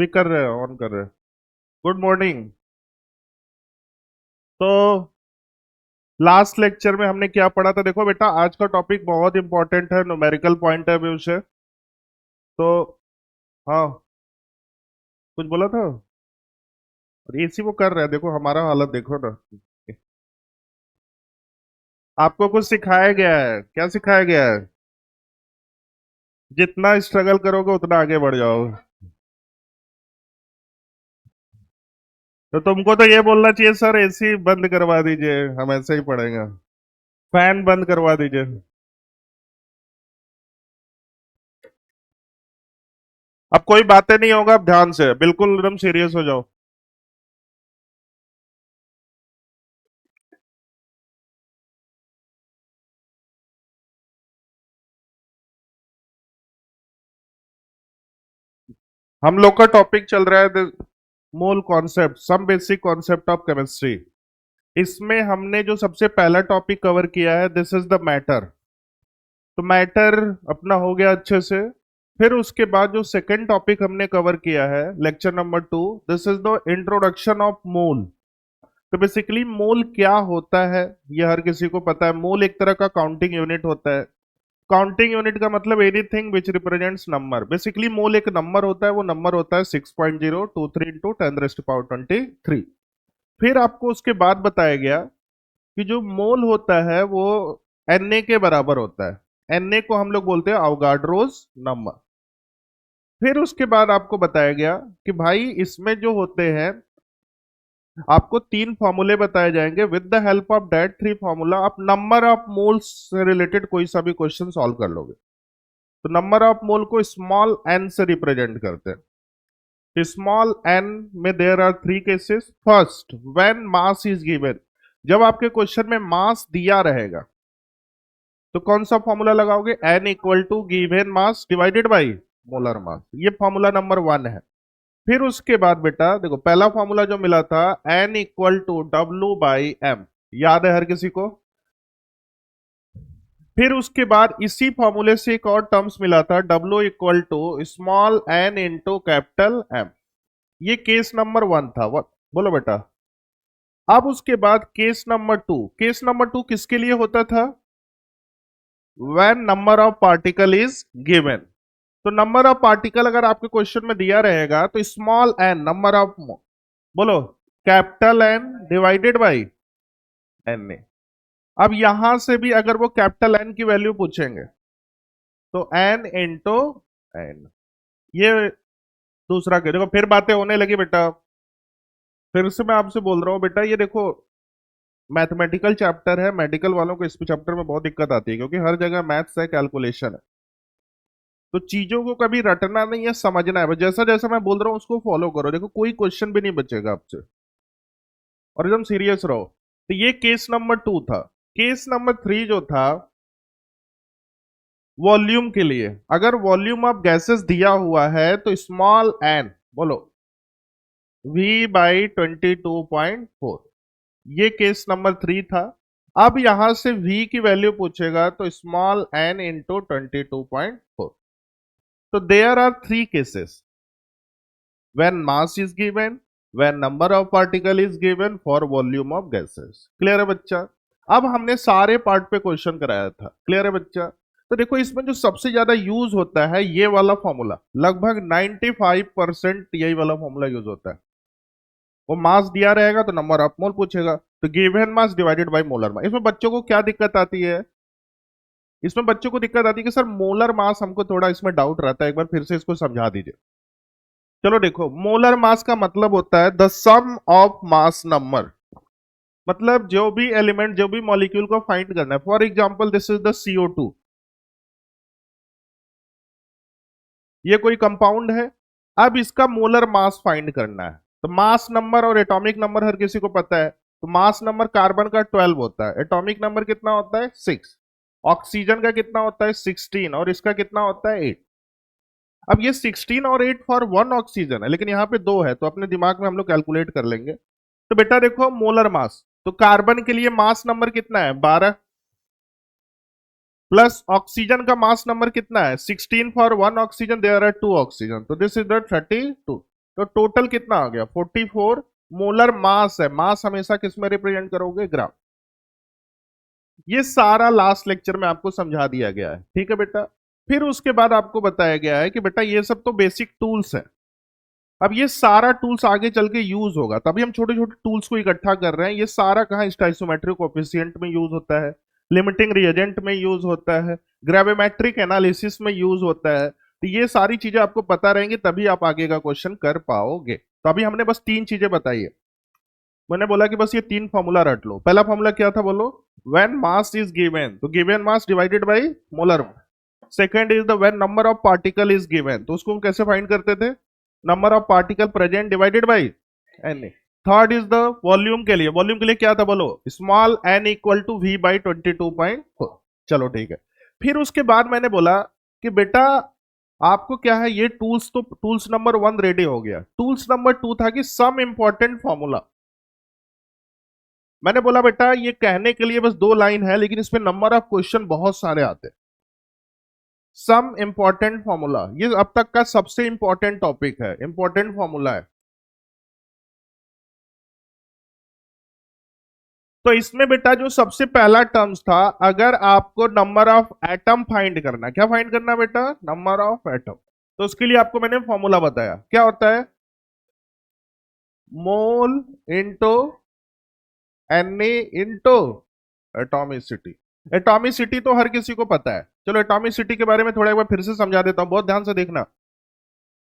Speak कर रहे हैं, ऑन कर रहे हैं। Good morning. तो लास्ट लेक्चर में हमने क्या पढ़ा था? देखो बेटा, आज का टॉपिक बहुत इंपॉर्टेंट है न्यूमेरिकल पॉइंट ऑफ व्यू से। तो हाँ, कुछ बोला था। और इसी वो कर रहे हैं, देखो हमारा हालत देखो ना। आपको कुछ सिखाया गया है? क्या सिखाया गया है? जितना स्ट्रगल करोगे उतना आगे बढ़ जाओगे। तो तुमको तो ये बोलना चाहिए, सर एसी बंद करवा दीजिए, हम ऐसे ही पढ़ेंगे। फैन बंद करवा दीजिए। अब कोई बातें नहीं होगा, अब ध्यान से बिल्कुल एकदम सीरियस हो जाओ। हम लोग का टॉपिक चल रहा है mole concept, some basic concept of chemistry. इसमें हमने जो सबसे पहला टॉपिक कवर किया है, दिस इज द मैटर। तो मैटर अपना हो गया अच्छे से। फिर उसके बाद जो सेकंड टॉपिक हमने कवर किया है, lecture number 2, this is the introduction of mole. तो बेसिकली मोल क्या होता है, ये हर किसी को पता है। मोल एक तरह का काउंटिंग यूनिट होता है। काउंटिंग यूनिट का मतलब anything which represents number. Basically mole एक नंबर होता है, वो नंबर होता है 6.023 इंटू 10⁻23। फिर आपको उसके बाद बताया गया कि जो मोल होता है वो Na के बराबर होता है। Na को हम लोग बोलते हैं अवगाड्रोस नंबर। फिर उसके बाद आपको बताया गया कि भाई इसमें जो होते हैं, आपको तीन फॉर्मूले बताए जाएंगे। With the help of that three formula आप नंबर ऑफ मोल्स से रिलेटेड कोई सा भी क्वेश्चन सॉल्व कर लोगे। तो नंबर ऑफ मोल को स्मॉल एन से रिप्रेजेंट करते हैं। स्मॉल एन में there are three cases. First, when mass is given, जब आपके क्वेश्चन में मास दिया रहेगा तो कौन सा फॉर्मूला लगाओगे? N equal to given mass divided by molar mass. ये फॉर्मूला नंबर 1 है। फिर उसके बाद बेटा देखो, पहला फॉर्मूला जो मिला था, n equal to W by M, याद है हर किसी को? फिर उसके बाद इसी फॉर्मूले से एक और टर्म्स मिला था, W equal to small n into capital M. ये केस नंबर 1 था। बोलो बेटा। अब उसके बाद केस नंबर 2। केस नंबर 2 किसके लिए होता था? When number of particle is given. तो नंबर ऑफ पार्टिकल अगर आपके क्वेश्चन में दिया रहेगा तो स्मॉल एन नंबर ऑफ, बोलो, capital N divided by N A. अब यहां से भी अगर वो कैपिटल एन की वैल्यू पूछेंगे तो एन इंटू एन। ये दूसरा के देखो, फिर बातें होने लगी बेटा। फिर से मैं आपसे बोल रहा हूँ बेटा, ये देखो मैथमेटिकल चैप्टर है। मेडिकल वालों को इस चैप्टर में बहुत दिक्कत आती है क्योंकि हर जगह मैथ्स है, कैलकुलेशन है। तो चीजों को कभी रटना नहीं है, समझना है। बस जैसा जैसा मैं बोल रहा हूँ उसको फॉलो करो। देखो कोई क्वेश्चन भी नहीं बचेगा आपसे, और एकदम सीरियस रहो। तो ये केस नंबर 2 था। केस नंबर 3 जो था, वॉल्यूम के लिए। अगर वॉल्यूम ऑफ गैसेस दिया हुआ है तो स्मॉल एन, बोलो, V/22.4। ये केस नंबर 3 था। अब यहां से V की वैल्यू पूछेगा तो स्मॉल एन इंटू 22.4। तो there are three cases, when mass is given, when number of particle is given, for volume of gases। Clear है बच्चा? अब हमने सारे पार्ट पे क्वेश्चन कराया था। क्लियर है बच्चा? तो देखो इसमें जो सबसे ज्यादा यूज होता है ये वाला फॉर्मूला, लगभग 95% यही वाला फॉर्मूला यूज होता है। वो मास दिया रहेगा तो नंबर ऑफ मोल पूछेगा, तो given mass divided by molar mass. इसमें बच्चों को क्या दिक्कत आती है? इसमें बच्चों को दिक्कत आती है कि सर मोलर मास, हमको थोड़ा इसमें डाउट रहता है, एक बार फिर से इसको समझा दीजिए। चलो देखो, मोलर मास का मतलब होता है the sum of mass number. मतलब जो भी एलिमेंट, जो भी मॉलिक्यूल को फाइंड करना है। For example this is the CO2। ये कोई कंपाउंड है। अब इसका मोलर मास फाइंड करना है। तो मास नंबर और एटॉमिक नंबर हर किसी को पता है। तो मास नंबर कार्बन का 12 होता है, एटॉमिक नंबर कितना होता है? 6। ऑक्सीजन का कितना होता है? 16। और इसका कितना होता है? 8। अब ये 16 और 8 फॉर वन ऑक्सीजन है, लेकिन यहाँ पे दो है, तो अपने दिमाग में हम लोग कैलकुलेट कर लेंगे। तो बेटा देखो, मोलर मास, तो कार्बन के लिए मास नंबर कितना है? 12। प्लस ऑक्सीजन का मास नंबर कितना है? 16 for one oxygen, there are two oxygen, तो दिस इज द 32। तो टोटल कितना आ गया 44 मोलर मास है। मास हमेशा किस में रिप्रेजेंट करोगे, ग्राम। ये सारा लास्ट लेक्चर में आपको समझा दिया गया है, ठीक है बेटा। फिर उसके बाद आपको बताया गया है कि बेटा ये सब तो बेसिक टूल्स है। अब ये सारा टूल्स आगे चल के यूज होगा, तभी हम छोटे छोटे टूल्स को इकट्ठा कर रहे हैं। ये सारा कहाँ स्टोइकोमेट्रिक कोएफिशिएंट में यूज होता है, लिमिटिंग रिएजेंट में यूज होता है, ग्रेविमेट्रिक एनालिसिस में यूज होता है। तो ये सारी चीजें आपको पता रहेंगी, तभी आप आगे का क्वेश्चन कर पाओगे। तो अभी हमने बस 3 चीजें बताई है। मैंने बोला कि बस ये 3 फॉर्मूला रट लो। पहला फॉर्मूला क्या था बोलो, व्हेन मास इज गिवन तो given mass divided by molar. Second is the when number of particle is given, तो उसको हम कैसे फाइंड करते थे, number of particle present divided by N. Third is the volume के लिए, वॉल्यूम के लिए क्या था बोलो, small n equal to V by 22.4। चलो ठीक है। फिर उसके बाद मैंने बोला कि बेटा आपको क्या है, ये टूल्स तो टूल्स नंबर 1 रेडी हो गया। टूल्स नंबर 2 था कि सम इंपॉर्टेंट फॉर्मूला। मैंने बोला बेटा ये कहने के लिए बस 2 लाइन है, लेकिन इसमें नंबर ऑफ क्वेश्चन बहुत सारे आते हैं। सम इंपॉर्टेंट फॉर्मूला ये अब तक का सबसे इंपॉर्टेंट टॉपिक है, इंपॉर्टेंट फॉर्मूला है। तो इसमें बेटा जो सबसे पहला टर्म्स था, अगर आपको नंबर ऑफ एटम फाइंड करना, क्या फाइंड करना बेटा, नंबर ऑफ एटम, तो उसके लिए आपको मैंने फॉर्मूला बताया क्या होता है, mole into N into atomicity. Atomicity तो हर किसी को पता है, चलो एटॉमिसिटी के बारे में थोड़ा एक बार फिर से समझा देता हूं, बहुत ध्यान से देखना।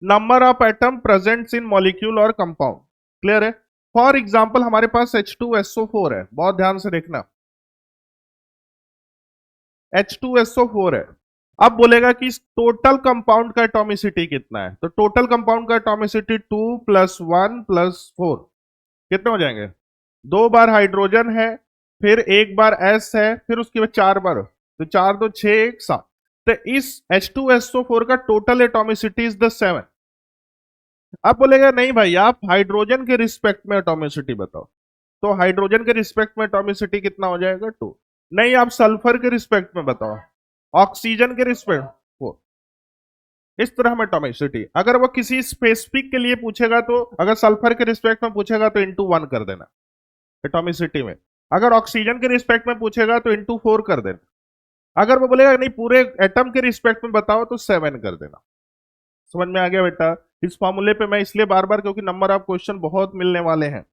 Number of atom presents in molecule और कंपाउंड, क्लियर है। फॉर एग्जांपल हमारे पास H2SO4 है, बहुत ध्यान से देखना, H2SO4 है। अब बोलेगा कि टोटल कंपाउंड का एटॉमिसिटी कितना है, तो टोटल कंपाउंड का एटॉमिसिटी 2 + 1 + 4 कितने हो जाएंगे, 2 बार हाइड्रोजन है, फिर 1 बार S है, फिर उसके बाद 4 बार, तो 4 2 6 1 7। तो इस H2SO4 का टोटल एटॉमिसिटी इज द 7। अब बोलेगा नहीं भाई आप हाइड्रोजन के रिस्पेक्ट में एटॉमिसिटी बताओ, तो हाइड्रोजन के रिस्पेक्ट में एटॉमिसिटी कितना हो जाएगा 2। नहीं आप सल्फर के रिस्पेक्ट में बताओ, ऑक्सीजन के रिस्पेक्ट वो, इस तरह हम एटॉमिसिटी। अगर वो किसी स्पेसिफिक के लिए पूछेगा, तो अगर सल्फर के रिस्पेक्ट में पूछेगा तो इंटू 1 कर देना एटॉमिसिटी में, अगर ऑक्सीजन के रिस्पेक्ट में पूछेगा तो इंटू 4 कर देना, अगर वो बोलेगा नहीं पूरे एटम के रिस्पेक्ट में बताओ तो 7 कर देना। समझ में आ गया बेटा। इस फॉर्मूले पे मैं इसलिए बार बार, क्योंकि नंबर ऑफ क्वेश्चन बहुत मिलने वाले हैं,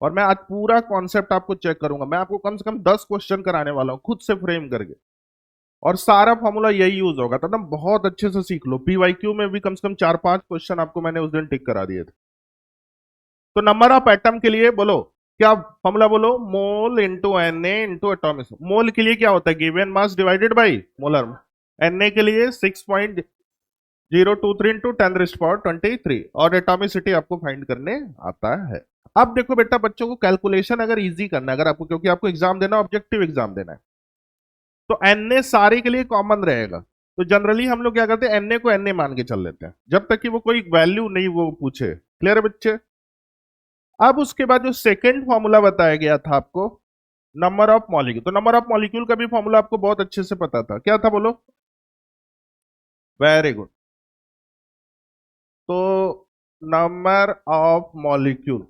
और मैं आज पूरा कॉन्सेप्ट आपको चेक करूंगा। मैं आपको कम से कम 10 क्वेश्चन कराने वाला हूं खुद से फ्रेम करके, और सारा फॉर्मूला यही यूज होगा, तो एकदम बहुत अच्छे से सीख लो। पीवाईक्यू में भी कम से कम 4-5 क्वेश्चन आपको मैंने उस दिन टिक करा दिए थे। तो नंबर ऑफ एटम के लिए बोलो क्या फॉर्मूला, बोलो mole into N A into atomic. Mole के लिए क्या होता है, given mass divided by molar. N के लिए 6.023 इंटू 10⁻23, और एटॉमिसिटी आपको फाइंड करने आता है। अब देखो बेटा बच्चों को कैलकुलेशन अगर इजी करना है, अगर आपको, क्योंकि आपको एग्जाम देना, ऑब्जेक्टिव एग्जाम देना है, तो एन सारे के लिए कॉमन रहेगा। तो जनरली हम लोग क्या करते हैं, एन को एन मान के चल लेते हैं, जब तक कि वो कोई वैल्यू नहीं वो पूछे। क्लियर है बच्चे। अब उसके बाद जो सेकंड फॉर्मूला बताया गया था आपको, नंबर ऑफ मॉलिक्यूल, तो नंबर ऑफ मॉलिक्यूल का भी फॉर्मूला आपको बहुत अच्छे से पता था, क्या था बोलो, वेरी गुड। तो नंबर ऑफ मॉलिक्यूल,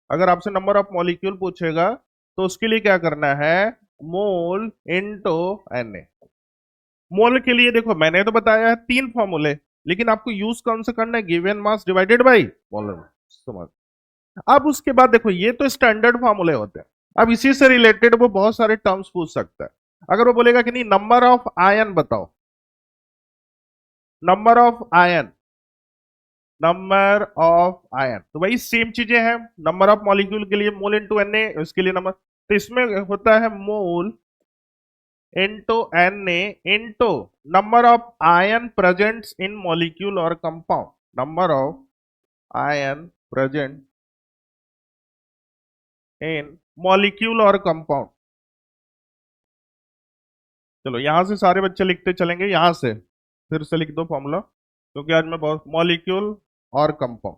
अगर आपसे नंबर ऑफ मॉलिक्यूल पूछेगा तो उसके लिए क्या करना है, मोल इंटू एन। मोल के लिए देखो मैंने तो बताया है 3 फॉर्मूले, लेकिन आपको यूज कौन सा करना है, given mass divided by molar. समझ। अब उसके बाद देखो ये तो स्टैंडर्ड फॉर्मूले होते हैं, अब इसी से रिलेटेड वो बहुत सारे टर्म्स पूछ सकता है। अगर वो बोलेगा कि नहीं नंबर ऑफ आयन बताओ, number of ion, number of ion, तो वही सेम चीजें हैं। नंबर ऑफ मॉलिक्यूल के लिए मोल इंटू एन, इसके लिए नंबर, तो इसमें होता है mole into N into number of ion presents in molecule और compound, number of ion present in molecule और कंपाउंड। चलो यहां से सारे बच्चे लिखते चलेंगे, यहां से फिर से लिख दो फॉर्मूला, क्योंकि आज मैं बहुत, मॉलिक्यूल और कंपाउंड।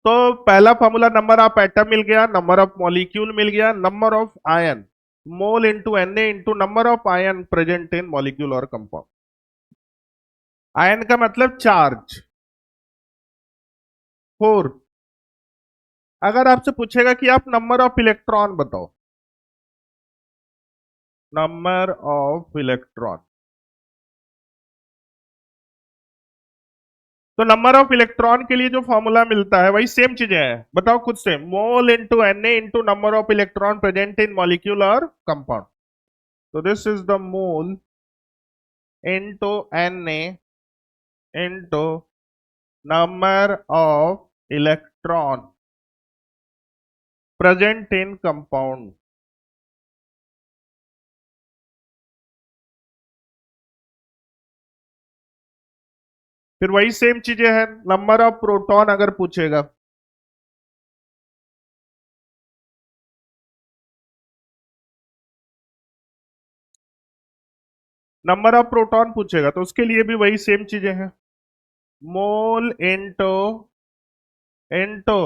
तो पहला फॉर्मूला नंबर ऑफ एटम मिल गया, नंबर ऑफ मॉलिक्यूल मिल गया, number of ion, mole into N into number of ion present in molecule और कंपाउंड। आयन का मतलब चार्ज। 4। अगर आपसे पूछेगा कि आप नंबर ऑफ इलेक्ट्रॉन बताओ, नंबर ऑफ इलेक्ट्रॉन, तो नंबर ऑफ इलेक्ट्रॉन के लिए जो फॉर्मूला मिलता है वही सेम चीजें हैं। बताओ खुद से, मोल into Na into number of electron present in molecule और कंपाउंड। तो this is the mole into Na into number of electron present in compound. फिर वही सेम चीजें हैं, नंबर ऑफ प्रोटॉन अगर पूछेगा, नंबर ऑफ प्रोटॉन पूछेगा तो उसके लिए भी वही सेम चीजें हैं, mole into into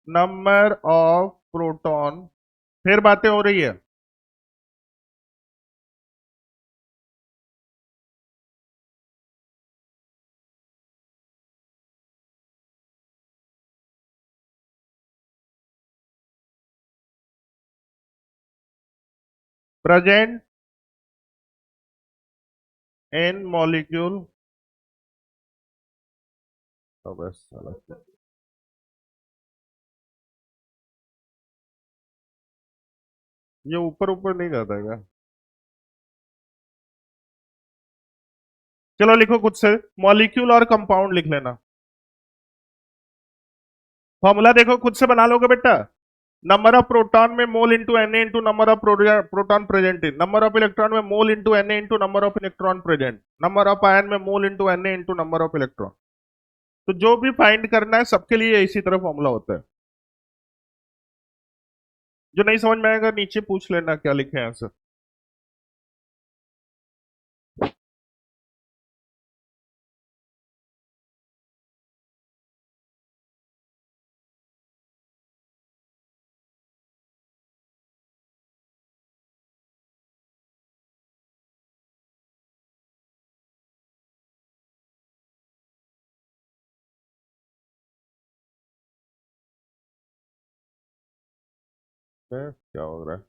number of proton. फिर बातें हो रही है। Present in molecule. बस साला, ये ऊपर ऊपर नहीं जाता है क्या? चलो लिखो खुद से, मॉलिक्यूल और कंपाउंड लिख लेना। फॉर्मूला देखो खुद से बना लोगे बेटा। नंबर ऑफ प्रोटॉन में mole into Na into number of proton present in, number of electron में mole into Na into number of electron present, number of ion में mole into Na into number of electron. तो जो भी find करना है सबके लिए इसी तरह फॉर्मूला होता है। जो नहीं समझ में आएगा नीचे पूछ लेना क्या लिखे हैं आंसर। क्या हो रहा है?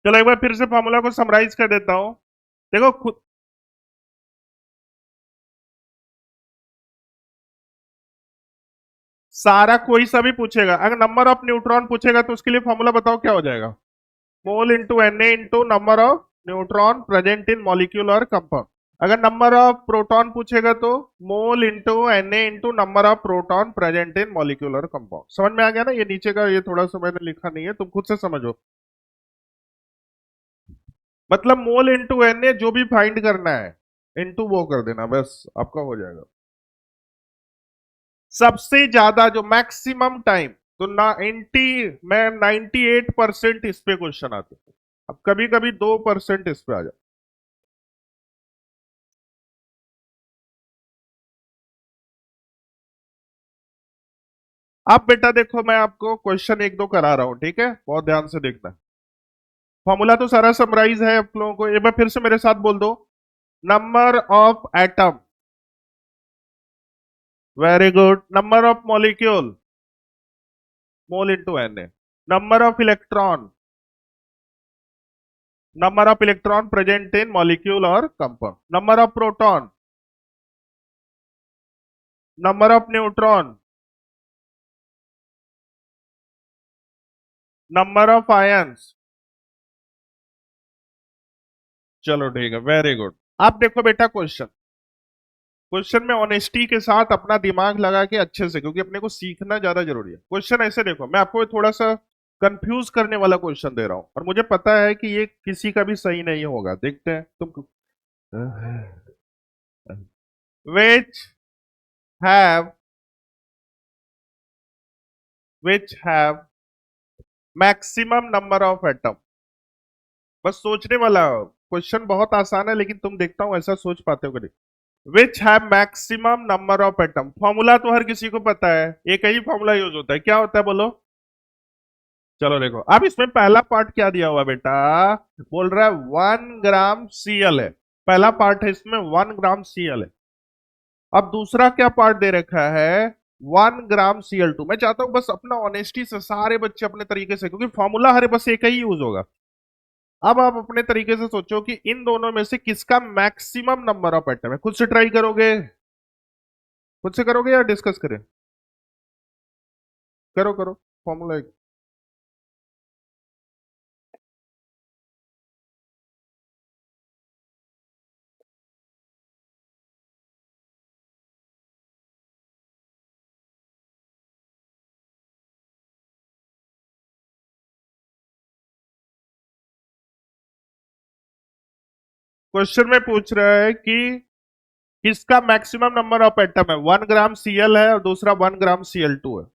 चलो एक बार फिर से फॉर्मूला को समराइज कर देता हूं। देखो खुद, सारा कोई सा भी पूछेगा, अगर नंबर ऑफ न्यूट्रॉन पूछेगा तो उसके लिए फॉर्मूला बताओ क्या हो जाएगा, मोल into Na into number of neutron present in molecule और कंपाउंड। अगर नंबर ऑफ प्रोटॉन पूछेगा तो मोल into Na into number of proton present in molecule और कंपाउंड। समझ में आ गया ना? ये नीचे का ये थोड़ा सा मैंने लिखा नहीं है, तुम खुद से समझो। मतलब मोल इंटू Na जो भी फाइंड करना है इंटू वो कर देना, बस आपका हो जाएगा। सबसे ज्यादा जो मैक्सिमम टाइम, तो ना 98% इस पे क्वेश्चन आते हैं। अब कभी कभी 2% इस पे आ जाए। अब बेटा देखो, मैं आपको क्वेश्चन एक दो करा रहा हूं, ठीक है? बहुत ध्यान से देखना। फॉर्मूला तो सारा समराइज है आप लोगों को, एक बार फिर से मेरे साथ बोल दो। Number of atom, very good. Number of molecule, mole into Na। Number of electron, number of electron present in molecule और compound. Number of proton, number of neutron, number of ions. चलो ठीक है, वेरी गुड। अब देखो बेटा question, question में honesty के साथ अपना दिमाग लगा के अच्छे से, क्योंकि अपने को सीखना ज्यादा जरूरी है। क्वेश्चन ऐसे देखो, मैं आपको थोड़ा सा कंफ्यूज करने वाला क्वेश्चन दे रहा हूं और मुझे पता है कि ये किसी का भी सही नहीं होगा, देखते हैं तुम। which have which have maximum number of atom। बस सोचने वाला क्वेश्चन बहुत आसान है, लेकिन तुम देखता हूं ऐसा सोच पाते हो कि नहीं। विच have maximum number of atom, formula तो हर किसी को पता है, एक ही फॉर्मूला यूज होता है, क्या होता है बोलो। चलो देखो, अब इसमें पहला पार्ट क्या दिया हुआ बेटा, बोल रहा है 1 ग्राम Cl है, पहला पार्ट है इसमें 1 ग्राम Cl है। अब दूसरा क्या पार्ट दे रखा है, 1 ग्राम Cl2। मैं चाहता हूं बस अपना ऑनेस्टी से सारे बच्चे अपने तरीके से, क्योंकि फॉर्मूला हर बस एक ही यूज होगा। अब आप अपने तरीके से सोचो कि इन दोनों में से किसका मैक्सिमम नंबर ऑफ एटम है, खुद से ट्राई करोगे, खुद से करोगे या डिस्कस करें। करो करो, फॉर्मूला। क्वेश्चन में पूछ रहा है कि किसका मैक्सिमम नंबर ऑफ एटम है, 1 ग्राम Cl है और दूसरा 1 ग्राम Cl2 है।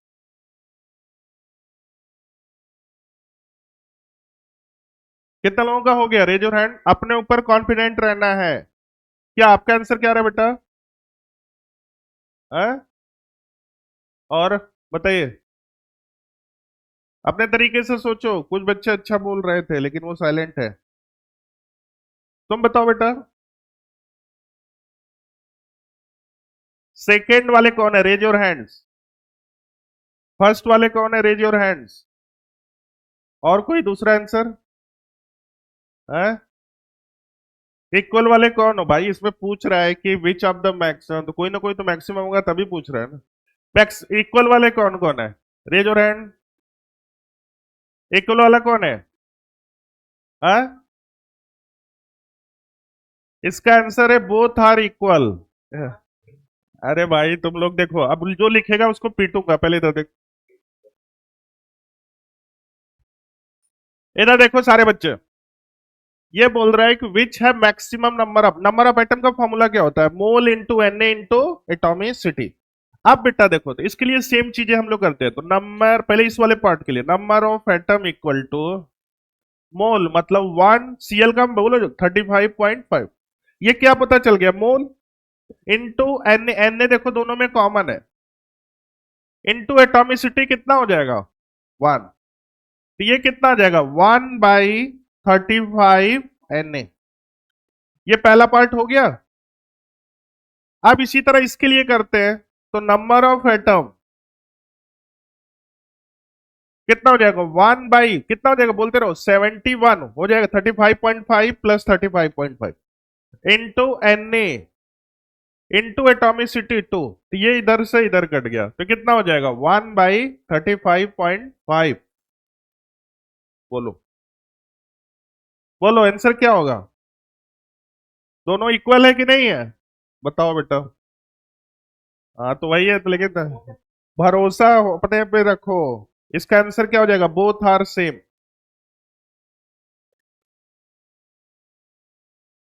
कितना लोगों का हो गया, रेज योर हैंड, अपने ऊपर कॉन्फिडेंट रहना है। क्या आपका आंसर क्या रहा बेटा, है? और बताइए, अपने तरीके से सोचो, कुछ बच्चे अच्छा बोल रहे थे लेकिन वो साइलेंट है। तुम बताओ बेटा, सेकेंड वाले कौन है, रेज योर हैंड्स। फर्स्ट वाले कौन है, रेज योर हैंड्स। और कोई दूसरा आंसर है? इक्वल वाले कौन हो भाई, इसमें पूछ रहा है कि विच ऑफ द मैक्सिमम, तो कोई ना कोई तो मैक्सिमम होगा तभी पूछ रहा है ना। मैक्स इक्वल वाले कौन कौन है, रेज योर हैंड। इक्वल वाला कौन है, हाँ? इसका आंसर है बोथ आर इक्वल। अरे भाई तुम लोग देखो, अब जो लिखेगा उसको पीटूंगा, पहले इधर देखो, इधर देखो सारे बच्चे। ये बोल रहा है कि विच है मैक्सिमम नंबर ऑफ एटम का फॉर्मूला क्या होता है, mole into Na into atomicity. अब बेटा देखो, तो इसके लिए सेम चीजें हम लोग करते हैं, तो नंबर पहले इस वाले पार्ट के लिए number of atom equal to mole, मतलब 1 Cl का बोलो 35.5, ये क्या पता चल गया, मोल इंटू Na देखो दोनों में कॉमन है, इंटू एटॉमिसिटी कितना हो जाएगा 1, तो ये कितना आ जाएगा 1/35 Na। ये पहला पार्ट हो गया। अब इसी तरह इसके लिए करते हैं, तो नंबर ऑफ एटम कितना हो जाएगा, 1 बाई कितना हो जाएगा, बोलते रहो 71 हो जाएगा, 35.5 plus 35.5 into Na into atomicity 2, तो ये इधर से इधर कट गया, तो कितना हो जाएगा 1/35.5। बोलो बोलो आंसर क्या होगा, दोनों इक्वल है कि नहीं है, बताओ बेटा। हाँ तो वही है, तो लेकिन भरोसा अपने पे रखो, इसका आंसर क्या हो जाएगा, बोथ आर सेम।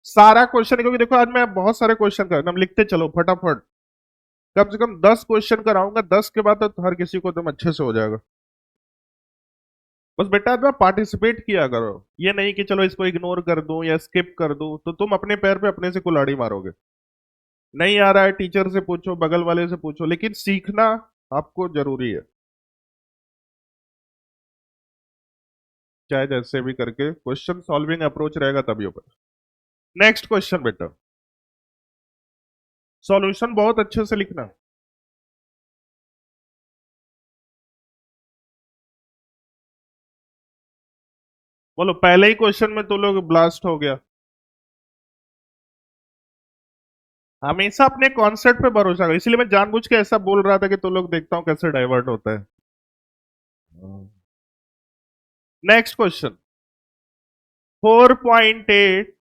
सारा क्वेश्चन, क्योंकि देखो आज मैं बहुत सारे क्वेश्चन कर, हम लिखते चलो फटाफट, कम से कम 10 क्वेश्चन कराऊंगा, 10 के बाद तो हर किसी को तुम अच्छे से हो जाएगा। बस बेटा ना पार्टिसिपेट किया करो, ये नहीं कि चलो इसको इग्नोर कर दूं या स्किप कर दूं, तो तुम अपने पैर पे अपने से कुल्हाड़ी मारोगे। नहीं आ रहा है, टीचर से पूछो, बगल वाले से पूछो, लेकिन सीखना आपको जरूरी है, चाहे जैसे भी करके क्वेश्चन सॉल्विंग अप्रोच रहेगा तभी होगा। नेक्स्ट क्वेश्चन बेटा, सॉल्यूशन बहुत अच्छे से लिखना। बोलो, पहले ही क्वेश्चन में तो लोग ब्लास्ट हो गया। हमेशा अपने कॉन्सेप्ट पे भरोसा करो, इसलिए मैं जानबूझ के ऐसा बोल रहा था कि तो लोग देखता हूं कैसे डाइवर्ट होता है। नेक्स्ट क्वेश्चन, 4.8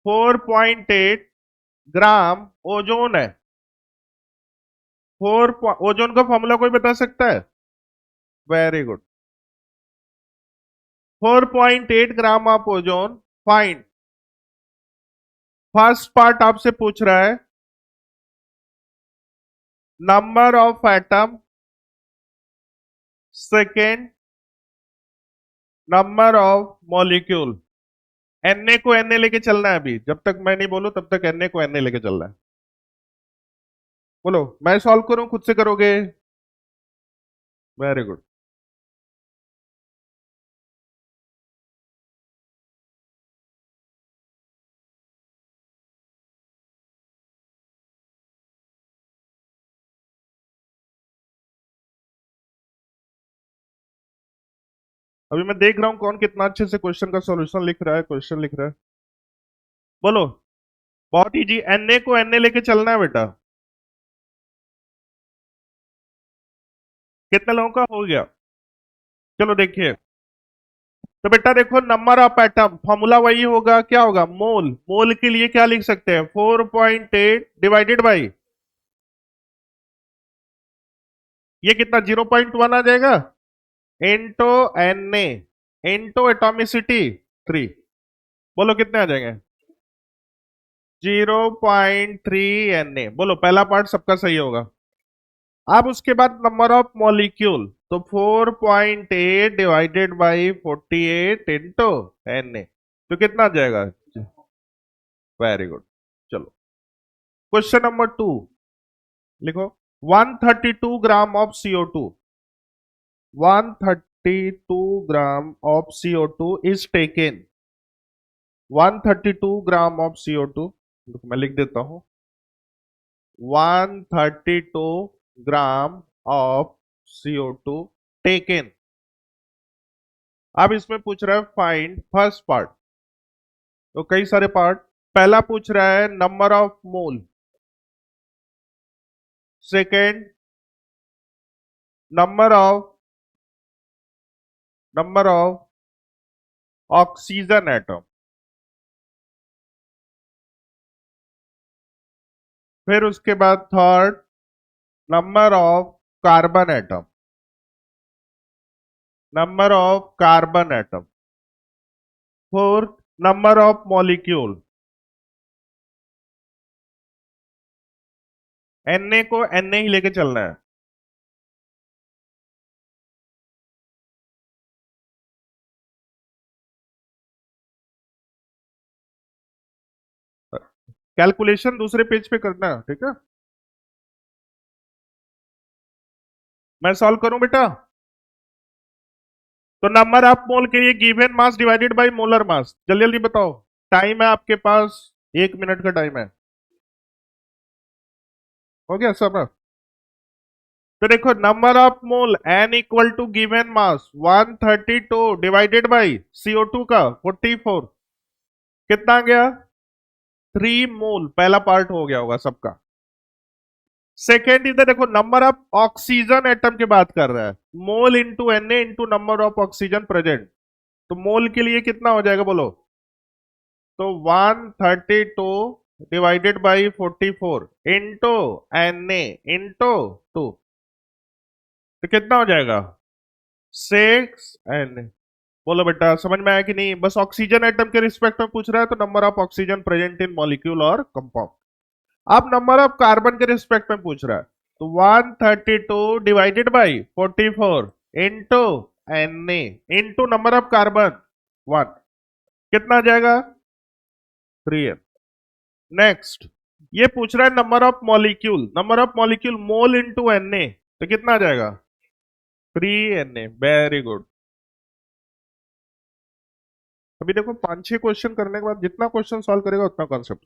4.8 ग्राम ओजोन है। ओजोन का फॉर्मूला कोई बता सकता है, very good, 4.8 gram of ozone find first part आपसे पूछ रहा है number of atom, second number of molecule. NA को एनए लेके चलना है, अभी जब तक मैं नहीं बोलूं तब तक एनए को एनए लेके चलना है। बोलो, मैं सॉल्व करूं खुद से करोगे? Very good. अभी मैं देख रहा हूं कौन कितना अच्छे से क्वेश्चन का सॉल्यूशन लिख रहा है, क्वेश्चन लिख रहा है। बोलो, बहुत इजी, एनए को एनए लेके चलना है बेटा। कितने लोगों का हो गया? चलो देखिए, तो बेटा देखो, नंबर ऑफ एटम फॉर्मूला वही होगा, क्या होगा? मोल। मोल के लिए क्या लिख सकते हैं? 4.8 डिवाइडेड बाई, ये कितना, 0.1 आ जाएगा, into N A, into atomicity 3। बोलो कितने आ जाएंगे? 0.3 एन ए। बोलो, पहला पार्ट सबका सही होगा। अब उसके बाद नंबर ऑफ मॉलिक्यूल, तो 4.8 divided by 48 into N A, तो कितना आ जाएगा? Very good. चलो, क्वेश्चन नंबर 2 लिखो। 132 gram of CO2, 132 gram of CO2 is taken, 132 gram of CO2, मैं लिख देता हूं, 132 ग्राम ऑफ CO2 टेकन। अब इसमें पूछ रहा है फाइंड फर्स्ट पार्ट, तो कई सारे पार्ट। पहला पूछ रहा है number of mole, second number of oxygen atom, फिर उसके बाद third number of carbon atom, number of carbon atom, fourth number of molecule. NA को एनए ही लेके चलना है। कैलकुलेशन दूसरे पेज पे करना है, ठीक है? मैं सॉल्व करूं बेटा? तो नंबर ऑफ मोल के लिए given mass divided by molar mass, जल्दी जल्दी बताओ। टाइम है आपके पास, 1 मिनट का टाइम है। हो गया सब? तो देखो, number of mole N equal to given mass 132 divided by CO2 का 44, कितना आ गया? 3 मोल। पहला पार्ट हो गया होगा सबका। सेकेंड इधर देखो, नंबर ऑफ ऑक्सीजन एटम की बात कर रहा है, mole into N A into number of oxygen present, तो मोल के लिए कितना हो जाएगा बोलो? तो 132 divided by 44 into N A into 2, तो कितना हो जाएगा? 6 एन। बोलो बेटा, समझ में आया कि नहीं? बस ऑक्सीजन एटम के रिस्पेक्ट में पूछ रहा है, तो number of oxygen present in molecule और कंपाउंड। अब नंबर ऑफ कार्बन के रिस्पेक्ट में पूछ रहा है, तो 132 divided by 44 into N A into number of carbon 1, कितना आ जाएगा? 3 एन। नेक्स्ट, ये पूछ रहा है number of molecule, number of molecule mole into N A, तो कितना आ जाएगा? 3 Na। Very good. अभी देखो, 5-6 क्वेश्चन करने के बाद जितना क्वेश्चन सॉल्व करेगा उतना कॉन्सेप्ट।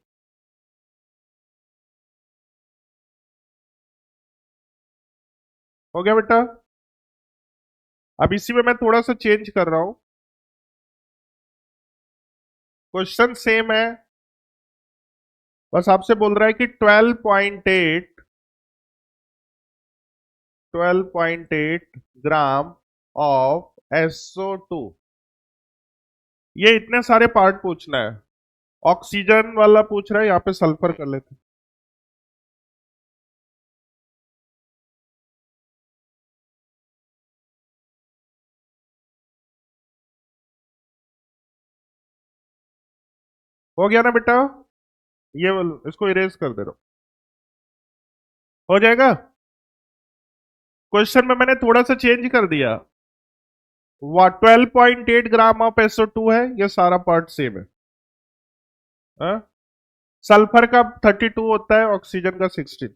हो गया बेटा? अब इसी में मैं थोड़ा सा चेंज कर रहा हूं, क्वेश्चन सेम है, बस आपसे बोल रहा है कि 12.8 ग्राम ऑफ SO2, ये इतने सारे पार्ट पूछना है। ऑक्सीजन वाला पूछ रहा है, यहाँ पे सल्फर कर लेते हैं। हो गया ना बेटा? इसको इरेज कर दे रहा हूं, हो जाएगा। क्वेश्चन में मैंने थोड़ा सा चेंज कर दिया। 12.8 ग्राम ऑफ SO2 है, ये सारा पार्ट सेम है। हाँ? सल्फर का 32 होता है, ऑक्सीजन का 16।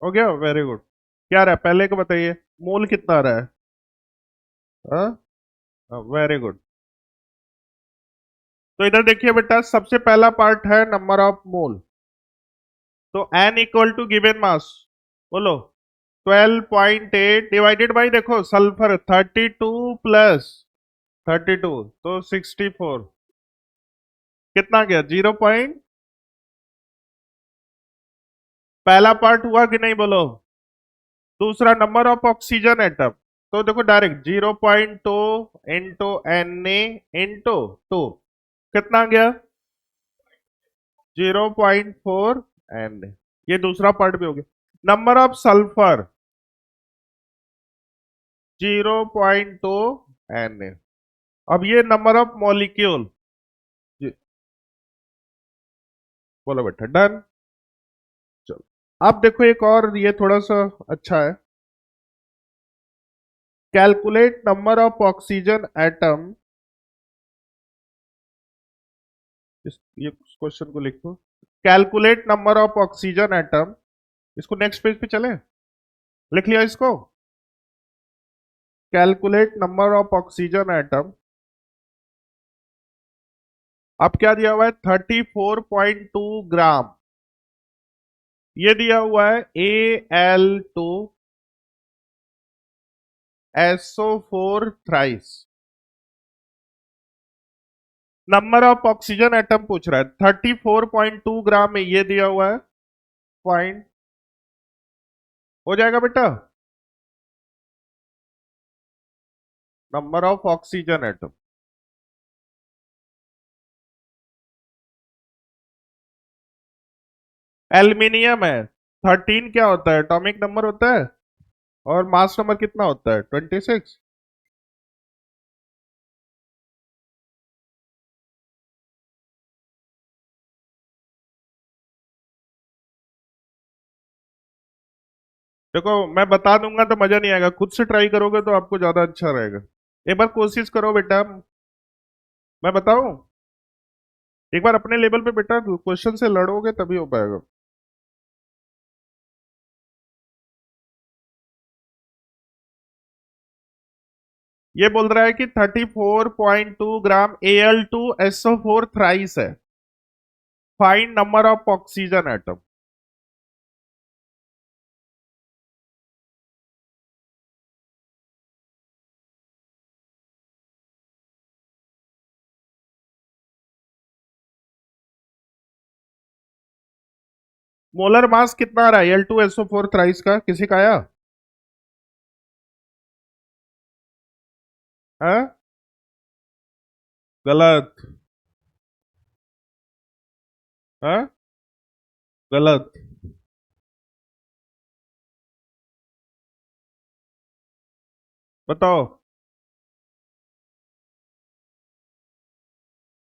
हो गया, वेरी गुड। क्या रहा है पहले को बताइए, मोल कितना आ रहा है? हाँ, वेरी गुड। तो इधर देखिए बेटा, सबसे पहला पार्ट है नंबर ऑफ मोल। तो N equal to given mass, बोलो। 12.8 डिवाइडेड बाई, देखो सल्फर 32 प्लस 32, तो 64। कितना गया? 0 पहला पार्ट हुआ कि नहीं, बोलो। दूसरा नंबर ऑफ ऑक्सीजन एटम, तो देखो डायरेक्ट 0.2 इंटू Na इंटू 2, कितना गया? 0.4 Na। ये दूसरा पार्ट भी हो गया। Number of sulphur 0.2 Na। अब ये नंबर ऑफ मॉलिक्यूल, बोलो बेटा डन। चलो, अब देखो एक और, ये थोड़ा सा अच्छा है। Calculate number of oxygen atom, ये क्वेश्चन को लिखो। Calculate number of oxygen atom, इसको नेक्स्ट पेज पे चले, लिख लिया इसको। Calculate number of oxygen atom. अब क्या दिया हुआ है? 34.2 ग्राम। ये दिया हुआ है Al2SO4 thrice. Number of oxygen atom पूछ रहा है, 34.2 ग्राम में ये दिया हुआ है पॉइंट। हो जाएगा बेटा। Number of oxygen atom, aluminium है। 13 क्या होता है? एटॉमिक नंबर होता है। और मास नंबर कितना होता है? 26। देखो मैं बता दूंगा तो मजा नहीं आएगा, खुद से ट्राई करोगे तो आपको ज्यादा अच्छा रहेगा। एक बार कोशिश करो बेटा, मैं बताऊं। एक बार अपने लेवल पे बेटा क्वेश्चन से लड़ोगे तभी हो पाएगा। ये बोल रहा है कि 34.2 ग्राम Al2SO4 थ्राइस है। Find number of oxygen atom. Molar mass कितना आ रहा है Al2SO4 थ्राइस का? किसी का आया? हाँ? गलत। हाँ? गलत। बताओ।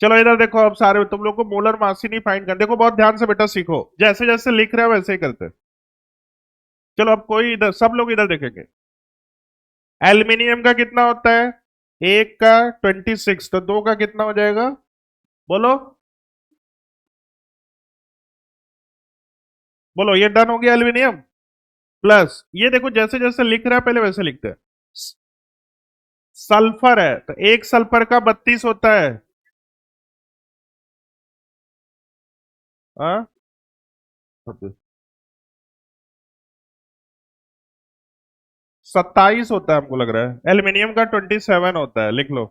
चलो इधर देखो, अब सारे तुम लोग को मोलर मास ही नहीं फाइंड कर, देखो बहुत ध्यान से बेटा सीखो, जैसे जैसे लिख रहे हो वैसे ही करते हैं। चलो अब कोई इधर, सब लोग इधर देखेंगे। एल्यूमिनियम का कितना होता है? एक का 26, तो दो का कितना हो जाएगा? बोलो। बोलो, ये डन हो गया एल्यूमिनियम। प्लस ये देखो, जैसे जैसे लिख रहा है पहले वैसे लिखते हैं। सल्फर है, तो एक सल्फर का 32 होता है। हाँ? 27 होता है हमको लग रहा है। एल्यूमिनियम का 27 होता है, लिख लो।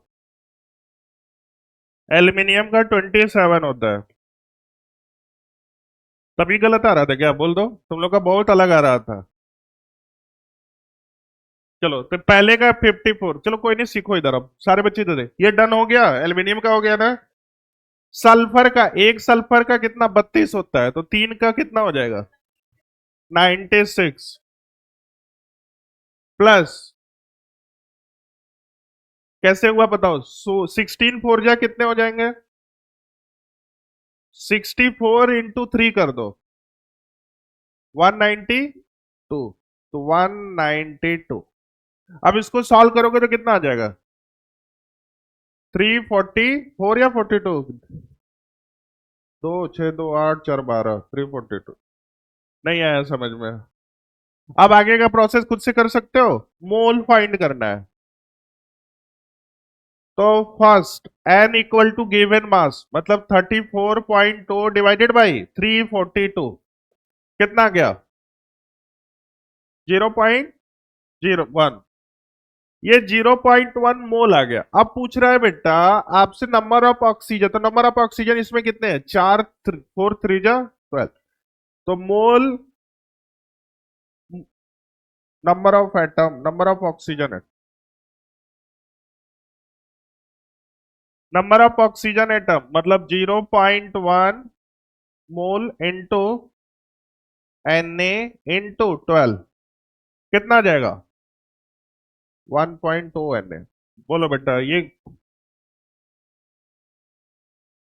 एल्यूमिनियम का 27 होता है। तभी गलत आ रहा था क्या? बोल दो, तुम लोग का बहुत अलग आ रहा था। चलो तो पहले का 54, चलो कोई नहीं, सीखो इधर, अब सारे बच्चे इधर ये डन हो गया, एल्यूमिनियम का हो गया ना। सल्फर का, एक सल्फर का कितना 32 होता है, तो 3 का कितना हो जाएगा 96 प्लस, कैसे हुआ बताओ, 16 4 जा कितने हो जाएंगे, 64 × 3 कर दो, 192, तो 192। अब इसको सॉल्व करोगे तो कितना आ जाएगा 344 या 42, 2 6 2 8 4 12, 342। नहीं आया समझ में। अब आगे का प्रोसेस खुद से कर सकते हो, मोल फाइंड करना है। तो first n equal to given mass, मतलब 34.2 डिवाइडेड बाई 342, कितना आ गया 0.01। ये 0.1 मोल आ गया। अब पूछ रहा है बेटा आपसे नंबर ऑफ ऑक्सीजन, तो नंबर ऑफ ऑक्सीजन इसमें कितने हैं, 4 4 3 जा 12, तो mole, number of atom, number of oxygen है, नंबर ऑफ ऑक्सीजन एटम मतलब 0.1 मोल इंटू Na × 12, कितना आ जाएगा 1.2 Na। बोलो बेटा ये,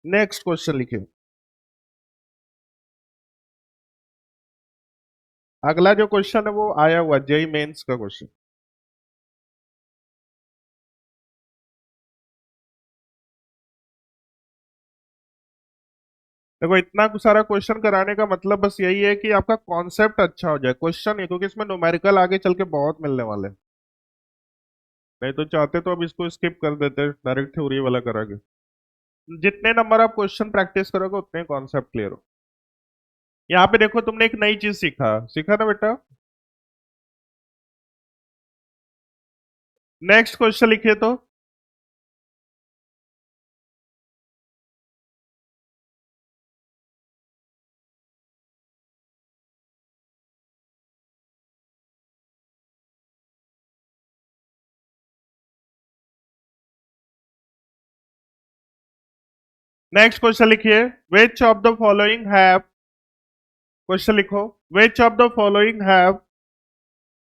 नेक्स्ट क्वेश्चन लिखिए। अगला जो क्वेश्चन है वो आया हुआ जेई मेंस का क्वेश्चन। देखो इतना सारा क्वेश्चन कराने का मतलब बस यही है कि आपका कॉन्सेप्ट अच्छा हो जाए, क्वेश्चन है, क्योंकि इसमें न्यूमेरिकल आगे चल के बहुत मिलने वाले हैं। नहीं तो चाहते तो अब इसको स्किप कर देते, डायरेक्ट थ्योरी वाला करागे। जितने नंबर आप क्वेश्चन प्रैक्टिस करोगे उतने कॉन्सेप्ट क्लियर हो। यहाँ पे देखो तुमने एक नई चीज सीखा, सीखा ना बेटा। नेक्स्ट क्वेश्चन लिखिए तो, नेक्स्ट क्वेश्चन लिखिए, which of the following have, question लिखो, which of the following have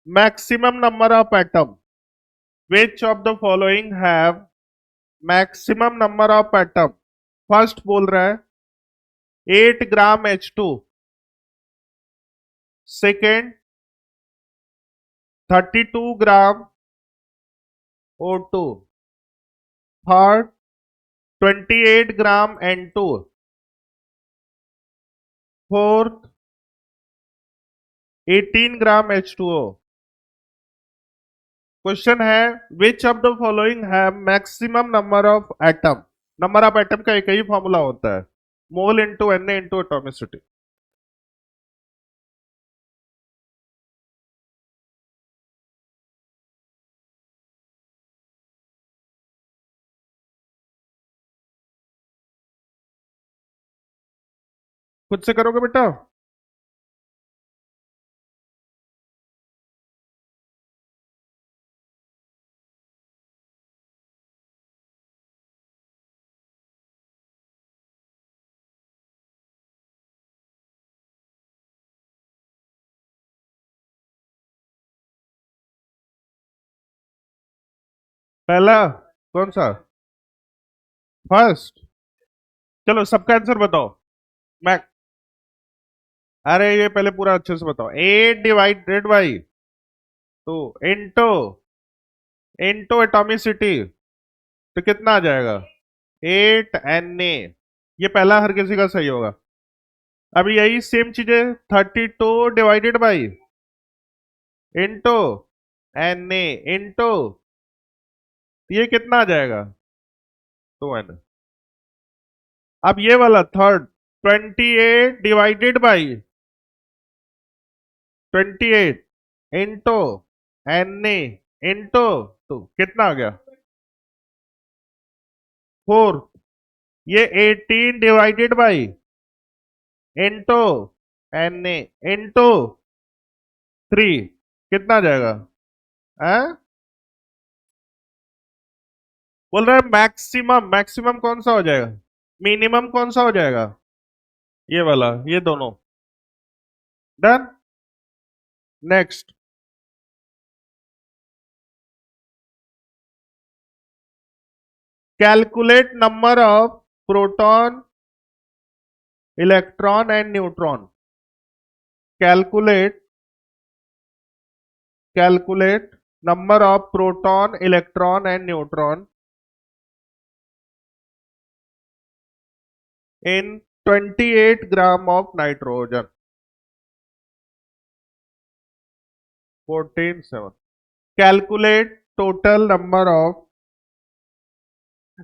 maximum number of atom, which of the following have maximum number of atom. First बोल रहा है 8 gram H2, second 32 gram O2, third 28 gram N2, fourth 18 gram H2O। Question है which of the following है maximum number of atom. Number of atom का एक ही formula होता है, mole into N into atomicity. खुद से करोगे बेटा। पहला कौन सा, फर्स्ट। चलो सबका आंसर बताओ। मैं, अरे ये पहले पूरा अच्छे से बताओ, 8 divided by 2 into into atomicity, तो कितना आ जाएगा 8 Na। ये पहला हर किसी का सही होगा। अब यही सेम चीजें 32 divided by into Na into, ये कितना आ जाएगा 2 Na। अब ये वाला third 28 divided by 28 into Na into 2, कितना आ गया 4। ये 18 divided by into Na into 3, कितना आ जाएगा, हैं? बोल रहे हैं मैक्सिमम, मैक्सिमम कौन सा हो जाएगा मिनिमम कौन सा हो जाएगा? ये वाला, ये दोनों। Done. Next, calculate number of proton, electron and neutron. Calculate, calculate number of proton, electron and neutron in 28 gram of nitrogen. 14 7. Calculate total number of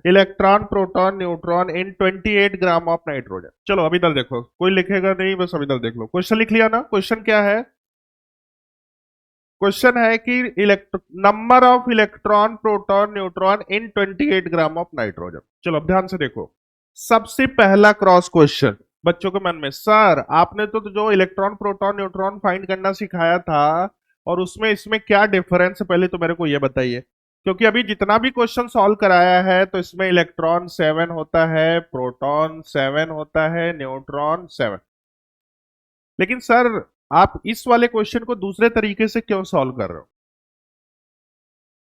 electron, proton, neutron in 28 gram of nitrogen. चलो अब इधर देखो, कोई लिखेगा नहीं, बस अब इधर देख लो। क्वेश्चन लिख लिया ना? क्वेश्चन क्या है? क्वेश्चन है कि number of electron, proton, neutron in 28 gram of nitrogen. चलो अब ध्यान से देखो। सबसे पहला क्रॉस क्वेश्चन बच्चों के मन में, सर आपने तो जो इलेक्ट्रॉन, प्रोटॉन, न्यूट्रॉन फाइंड करना सिखाया था, और उसमें इसमें क्या डिफरेंस है, पहले तो मेरे को यह बताइए। क्योंकि अभी जितना भी क्वेश्चन सॉल्व कराया है तो इसमें इलेक्ट्रॉन 7 होता है, प्रोटॉन 7 होता है, न्यूट्रॉन 7। लेकिन सर आप इस वाले क्वेश्चन को दूसरे तरीके से क्यों सॉल्व कर रहे हो?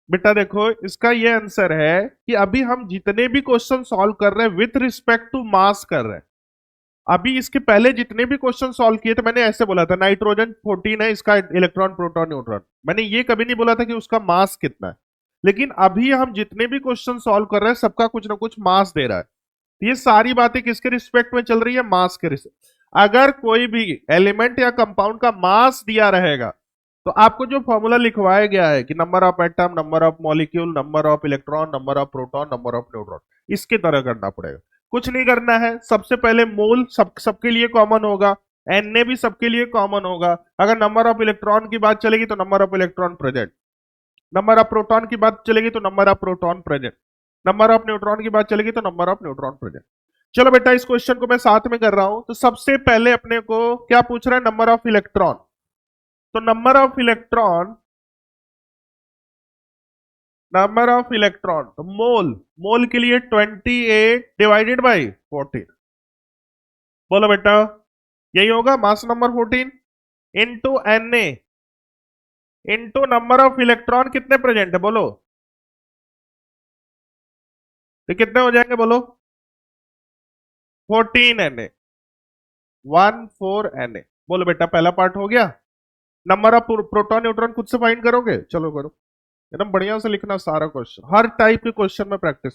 बेटा देखो, इसका ये आंसर है कि अभी हम जितने भी क्वेश्चन सॉल्व कर रहे हैं विथ रिस्पेक्ट टू मास कर रहे हैं। अभी इसके पहले जितने भी क्वेश्चन सॉल्व किए थे, मैंने ऐसे बोला था नाइट्रोजन 14 है, इसका इलेक्ट्रॉन, प्रोटॉन, न्यूट्रॉन। मैंने ये कभी नहीं बोला था कि उसका मास कितना है। लेकिन अभी हम जितने भी क्वेश्चन सॉल्व कर रहे हैं सबका कुछ ना कुछ मास दे रहा है। तो ये सारी बातें किसके रिस्पेक्ट में चल रही है? मास के रिस्पेक्ट। अगर कोई भी एलिमेंट या कंपाउंड का मास दिया रहेगा तो आपको जो फॉर्मूला लिखवाया गया है कि number of atom, number of molecule, number of electron, number of proton, number of neutron, इसकी तरह करना पड़ेगा। कुछ नहीं करना है। सबसे पहले मोल सबके लिए कॉमन होगा, एन भी सबके लिए कॉमन होगा। अगर नंबर ऑफ इलेक्ट्रॉन की बात चलेगी तो number of electron present, number of proton की बात चलेगी तो number of proton present, number of neutron की बात चलेगी तो नंबर ऑफ न्यूट्रॉन प्रेजेंट। चलो बेटा, इस क्वेश्चन को मैं साथ में कर रहा हूं। तो सबसे पहले अपने को क्या पूछ रहा है? Number of electron. तो number of electron, number of electron तो मोल, मोल के लिए 28 डिवाइडेड बाई 14। बोलो बेटा, यही होगा mass number 14 into N A into number of electron कितने प्रेजेंट है बोलो। तो कितने हो जाएंगे बोलो? 14 एन ए, 14 एन ए। बोलो बेटा, पहला पार्ट हो गया। नंबर ऑफ प्रोटॉन, न्यूट्रॉन खुद से फाइंड करोगे? चलो करो, एकदम बढ़िया से लिखना सारा क्वेश्चन, हर टाइप के क्वेश्चन में प्रैक्टिस।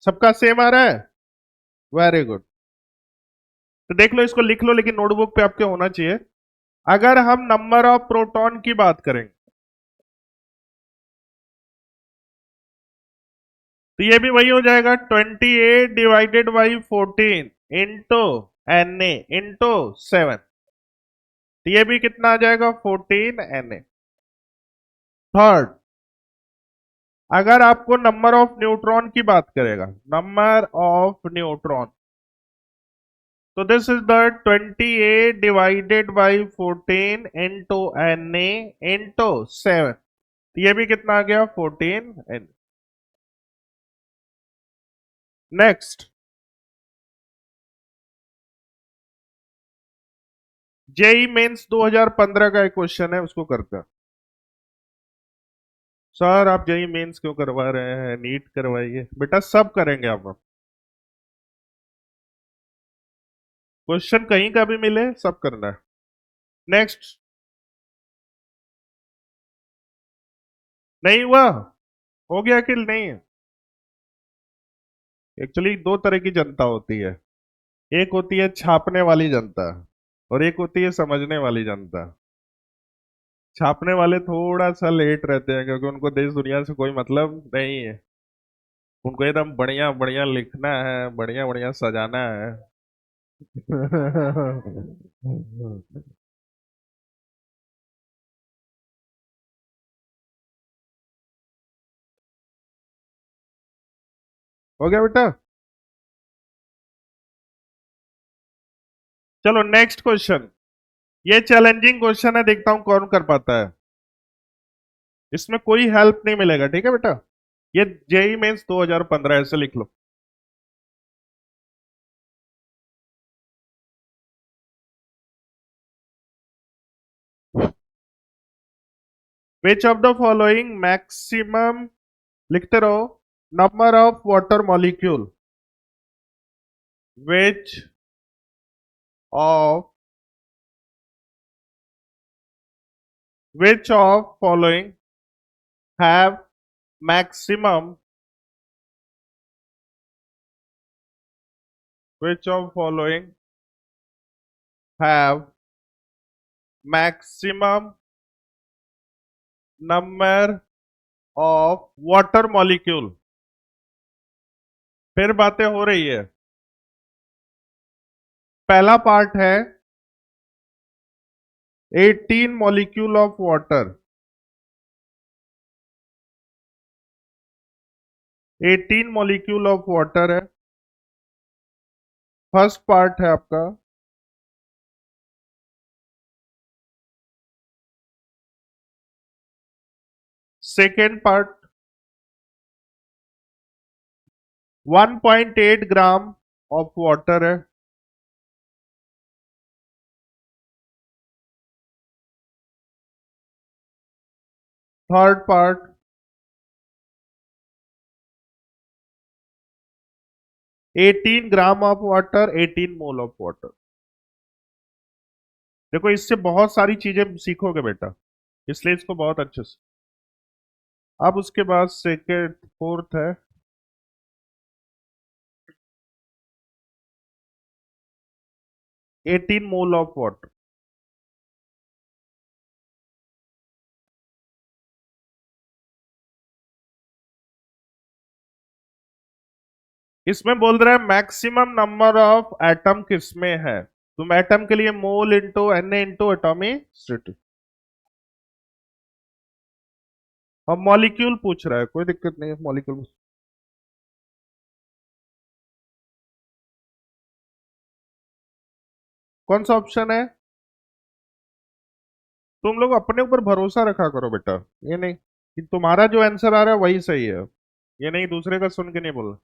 सबका सेम आ रहा है? Very good. तो देख लो, इसको लिख लो, लेकिन नोटबुक पे आपके होना चाहिए। अगर हम नंबर ऑफ प्रोटॉन की बात करेंगे तो ये भी वही हो जाएगा, 28 divided by 14 into N A into 7। तो ये भी कितना आ जाएगा? 14 एन ए। थर्ड, अगर आपको नंबर ऑफ न्यूट्रॉन की बात करेगा, नंबर ऑफ न्यूट्रॉन, तो this is the 28 divided by 14 into N A into 7। ये भी कितना आ गया? 14 एन। नेक्स्ट, जेई मेंस 2015 का एक क्वेश्चन है, उसको करते हैं। सर आप जेई मेंस क्यों करवा रहे हैं? नीट करवाइए बेटा, सब करेंगे आप। क्वेश्चन कहीं का भी मिले सब करना है। नेक्स्ट, नहीं हुआ? हो गया कि नहीं? एक्चुअली दो तरह की जनता होती है, एक होती है छापने वाली जनता और एक होती है समझने वाली जनता। छापने वाले थोड़ा सा लेट रहते हैं क्योंकि उनको देश दुनिया से कोई मतलब नहीं है। उनको एकदम बढ़िया बढ़िया लिखना है, बढ़िया बढ़िया सजाना है। हो गया बेटा? चलो नेक्स्ट क्वेश्चन। ये चैलेंजिंग क्वेश्चन है, देखता हूं कौन कर पाता है। इसमें कोई हेल्प नहीं मिलेगा, ठीक है बेटा। ये जेई मेंस 2015 ऐसे लिख लो। Which of the following maximum, लिखते रहो, number of water molecule, which of following have maximum, which of following have maximum number of water molecule। फिर बातें हो रही है। पहला पार्ट है 18 molecule of water, 18 molecule of water है, फर्स्ट पार्ट है आपका। Second part 1.8 gram of water है। Third part 18 gram of water, 18 mole of water. देखो इससे बहुत सारी चीजें सीखोगे बेटा, इसलिए इसको बहुत अच्छे से। अब उसके बाद सेकेंड फोर्थ है 18 मोल ऑफ वाटर। इसमें बोल रहा है मैक्सिमम नंबर ऑफ एटम किसमें है, तुम एटम के लिए mole into N into atomicity, और मॉलिक्यूल पूछ रहा है, कोई दिक्कत नहीं है मॉलिक्यूल। कौन सा ऑप्शन है? तुम लोग अपने ऊपर भरोसा रखा करो बेटा, ये नहीं कि तुम्हारा जो आंसर आ रहा है वही सही है, ये नहीं दूसरे का सुन के नहीं बोलना।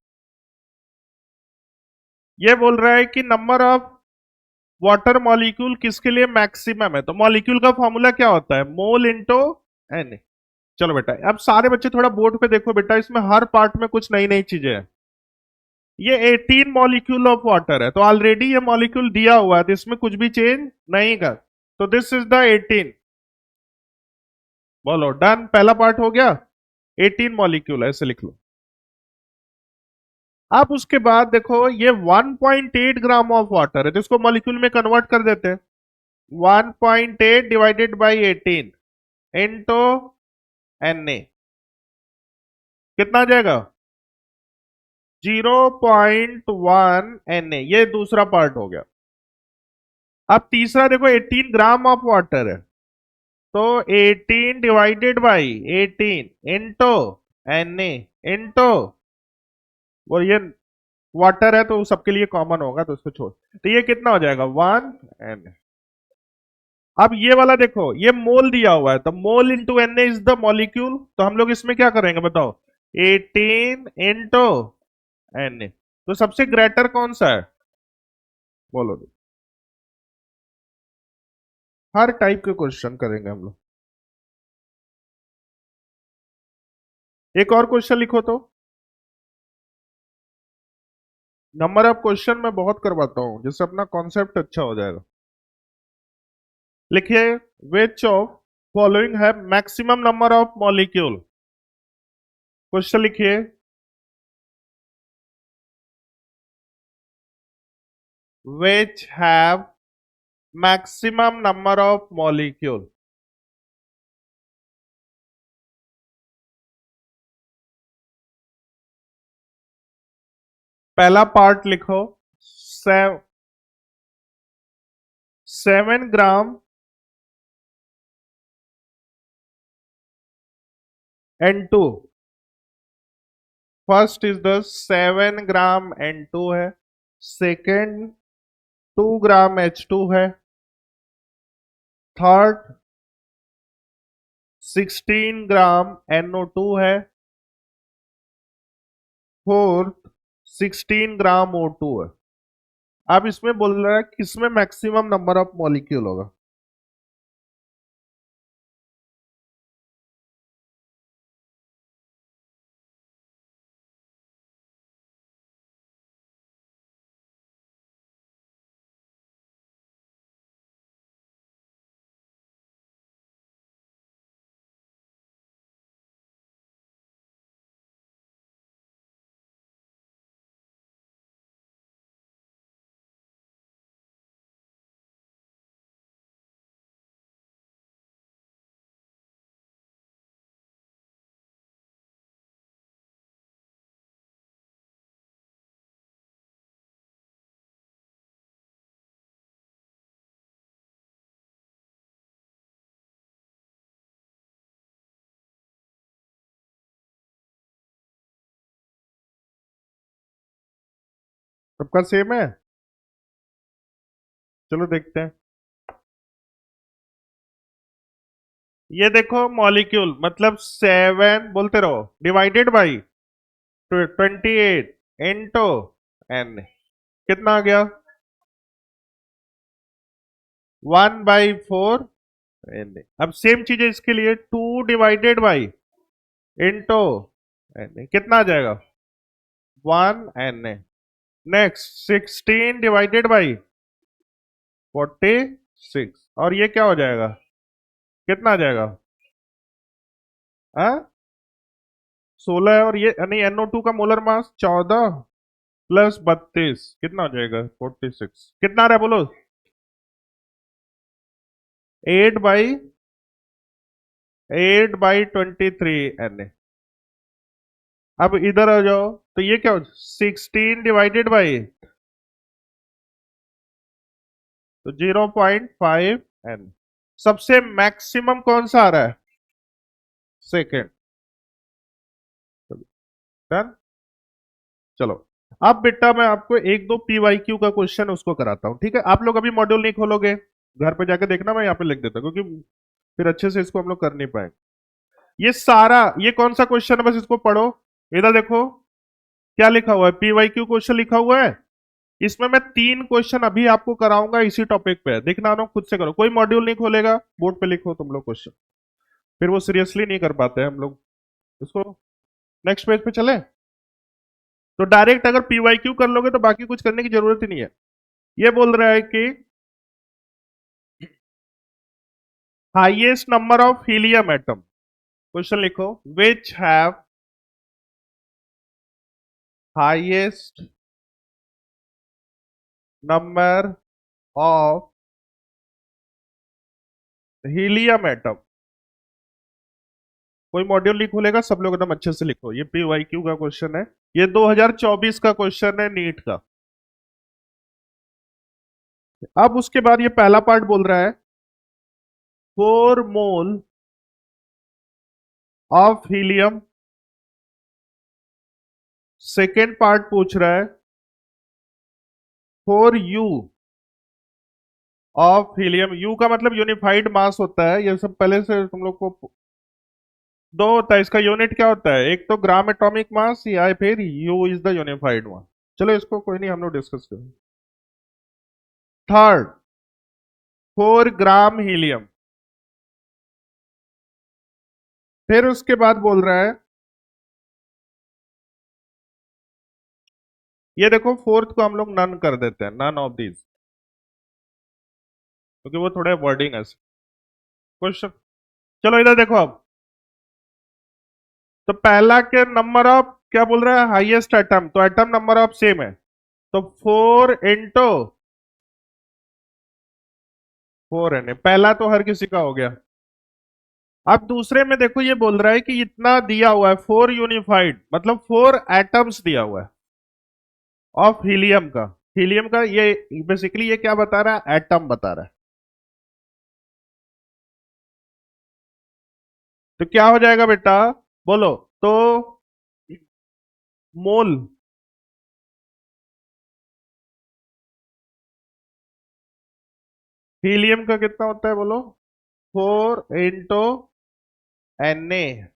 ये बोल रहा है कि नंबर ऑफ वाटर मॉलिक्यूल किसके लिए मैक्सिमम है, तो मॉलिक्यूल का फॉर्मूला क्या होता है, मोल इंटू एन। चलो बेटा, अब सारे बच्चे थोड़ा बोर्ड पे देखो बेटा, इसमें हर पार्ट में कुछ नई नई चीजें हैं। ये 18 मॉलिक्यूल ऑफ वाटर है, तो ऑलरेडी ये मॉलिक्यूल दिया हुआ है, तो इसमें कुछ भी चेंज नहीं कर, तो दिस इज द 18। बोलो डन, पहला पार्ट हो गया, 18 मॉलिक्यूल ऐसे लिख लो। अब उसके बाद देखो ये 1.8 ग्राम ऑफ वाटर है, तो इसको मॉलिक्यूल में कन्वर्ट कर देते हैं। 1.8 डिवाइडेड बाई 18 इंटू Na, कितना आ जाएगा? 0.1 Na, ये दूसरा पार्ट हो गया। अब तीसरा देखो 18 ग्राम ऑफ वाटर है, तो 18 divided by 18 into Na into, वो ये वाटर है तो सबके लिए कॉमन होगा तो उसको छोड़, तो ये कितना हो जाएगा 1 Na। अब ये वाला देखो, ये मोल दिया हुआ है, तो मोल into Na is the molecule, तो हम लोग इसमें क्या करेंगे बताओ, 18 इंटू Na, तो सबसे ग्रेटर कौन सा है, बोलो। हर टाइप के क्वेश्चन करेंगे हम लोग। एक और क्वेश्चन लिखो तो, नंबर ऑफ क्वेश्चन मैं बहुत करवाता हूं जिससे अपना कॉन्सेप्ट अच्छा हो जाएगा। लिखिए, विच ऑफ फॉलोइंग है maximum number of molecule, question लिखिए, which have maximum number of molecule. पहला पार्ट लिखो, 7 gram N2, first is the 7 gram N2 है, सेकेंड 2 ग्राम H2 है, थर्ड 16 ग्राम NO2 है, फोर्थ 16 ग्राम O2 है। अब इसमें बोल रहा है किसमें मैक्सिमम नंबर ऑफ मॉलिक्यूल होगा। सबका सेम है, चलो देखते हैं। ये देखो मॉलिक्यूल मतलब 7 बोलते रहो डिवाइडेड बाई 28 इंटू एन, कितना आ गया 1/4 एन। अब सेम चीज है इसके लिए, 2 डिवाइडेड बाई इंटू एन, कितना आ जाएगा 1 एन। नेक्स्ट 16 डिवाइडेड बाई 46, और ये क्या हो जाएगा, कितना आ जाएगा 16 है, और ये नहीं NO2 का मोलर मास 14 प्लस 32 कितना हो जाएगा 46, कितना आ रहा है बोलो 8/23 एन। अब इधर आ जाओ तो ये क्या हो 16 डिवाइडेड बाई तो 0.5 एन। सबसे मैक्सिमम कौन सा आ रहा है सेकेंड। डन। चलो अब बेटा मैं आपको एक दो PYQ का क्वेश्चन उसको कराता हूं, ठीक है। आप लोग अभी मॉड्यूल नहीं खोलोगे, घर पे जाके देखना, मैं यहाँ पे लिख देता हूं, क्योंकि फिर अच्छे से इसको हम लोग कर नहीं पाएंगे। ये सारा ये कौन सा क्वेश्चन है बस इसको पढ़ो। इधर देखो क्या लिखा हुआ है, PYQ क्वेश्चन लिखा हुआ है। इसमें मैं 3 क्वेश्चन अभी आपको कराऊंगा इसी टॉपिक पे, देखना ना खुद से करो, कोई मॉड्यूल नहीं खोलेगा, बोर्ड पे लिखो तुम लोग क्वेश्चन, फिर वो सीरियसली नहीं कर पाते हैं हम लोग इसको। नेक्स्ट पेज पे चले तो डायरेक्ट अगर PYQ कर लोगे तो बाकी कुछ करने की जरूरत ही नहीं है। ये बोल रहा है कि highest number of helium atom, question लिखो, which have highest number of helium atom. कोई मॉड्यूल नहीं खुलेगा, सब लोग एकदम अच्छे से लिखो, ये PYQ का क्वेश्चन है, ये 2024 का क्वेश्चन है नीट का। अब उसके बाद ये पहला पार्ट बोल रहा है 4 mole of helium. Second part पूछ रहा है 4U ऑफ हीलियम। यू का मतलब यूनिफाइड मास होता है, ये सब पहले से तुम लोग को दो होता है, इसका यूनिट क्या होता है, एक तो ग्राम एटॉमिक मास या फिर यू इज द यूनिफाइड मास। चलो इसको कोई नहीं हम लोग डिस्कस करेंगे। थर्ड 4 ग्राम हीलियम। फिर उसके बाद बोल रहा है, ये देखो फोर्थ को हम लोग नन कर देते हैं, नन ऑफ दीज, क्योंकि वो थोड़ा वर्डिंग है क्वेश्चन। चलो इधर देखो अब, तो पहला के नंबर ऑफ क्या बोल रहा है हाईएस्ट एटम, तो एटम नंबर ऑफ सेम है, तो 4 पहला तो हर किसी का हो गया। अब दूसरे में देखो ये बोल रहा है कि इतना दिया हुआ है 4 यूनिफाइड मतलब 4 एटम्स दिया हुआ है ऑफ हीलियम का। हीलियम का ये बेसिकली ये क्या बता रहा है, एटम बता रहा है। तो क्या हो जाएगा बेटा बोलो, तो मोल हीलियम का कितना होता है बोलो 4 into Na।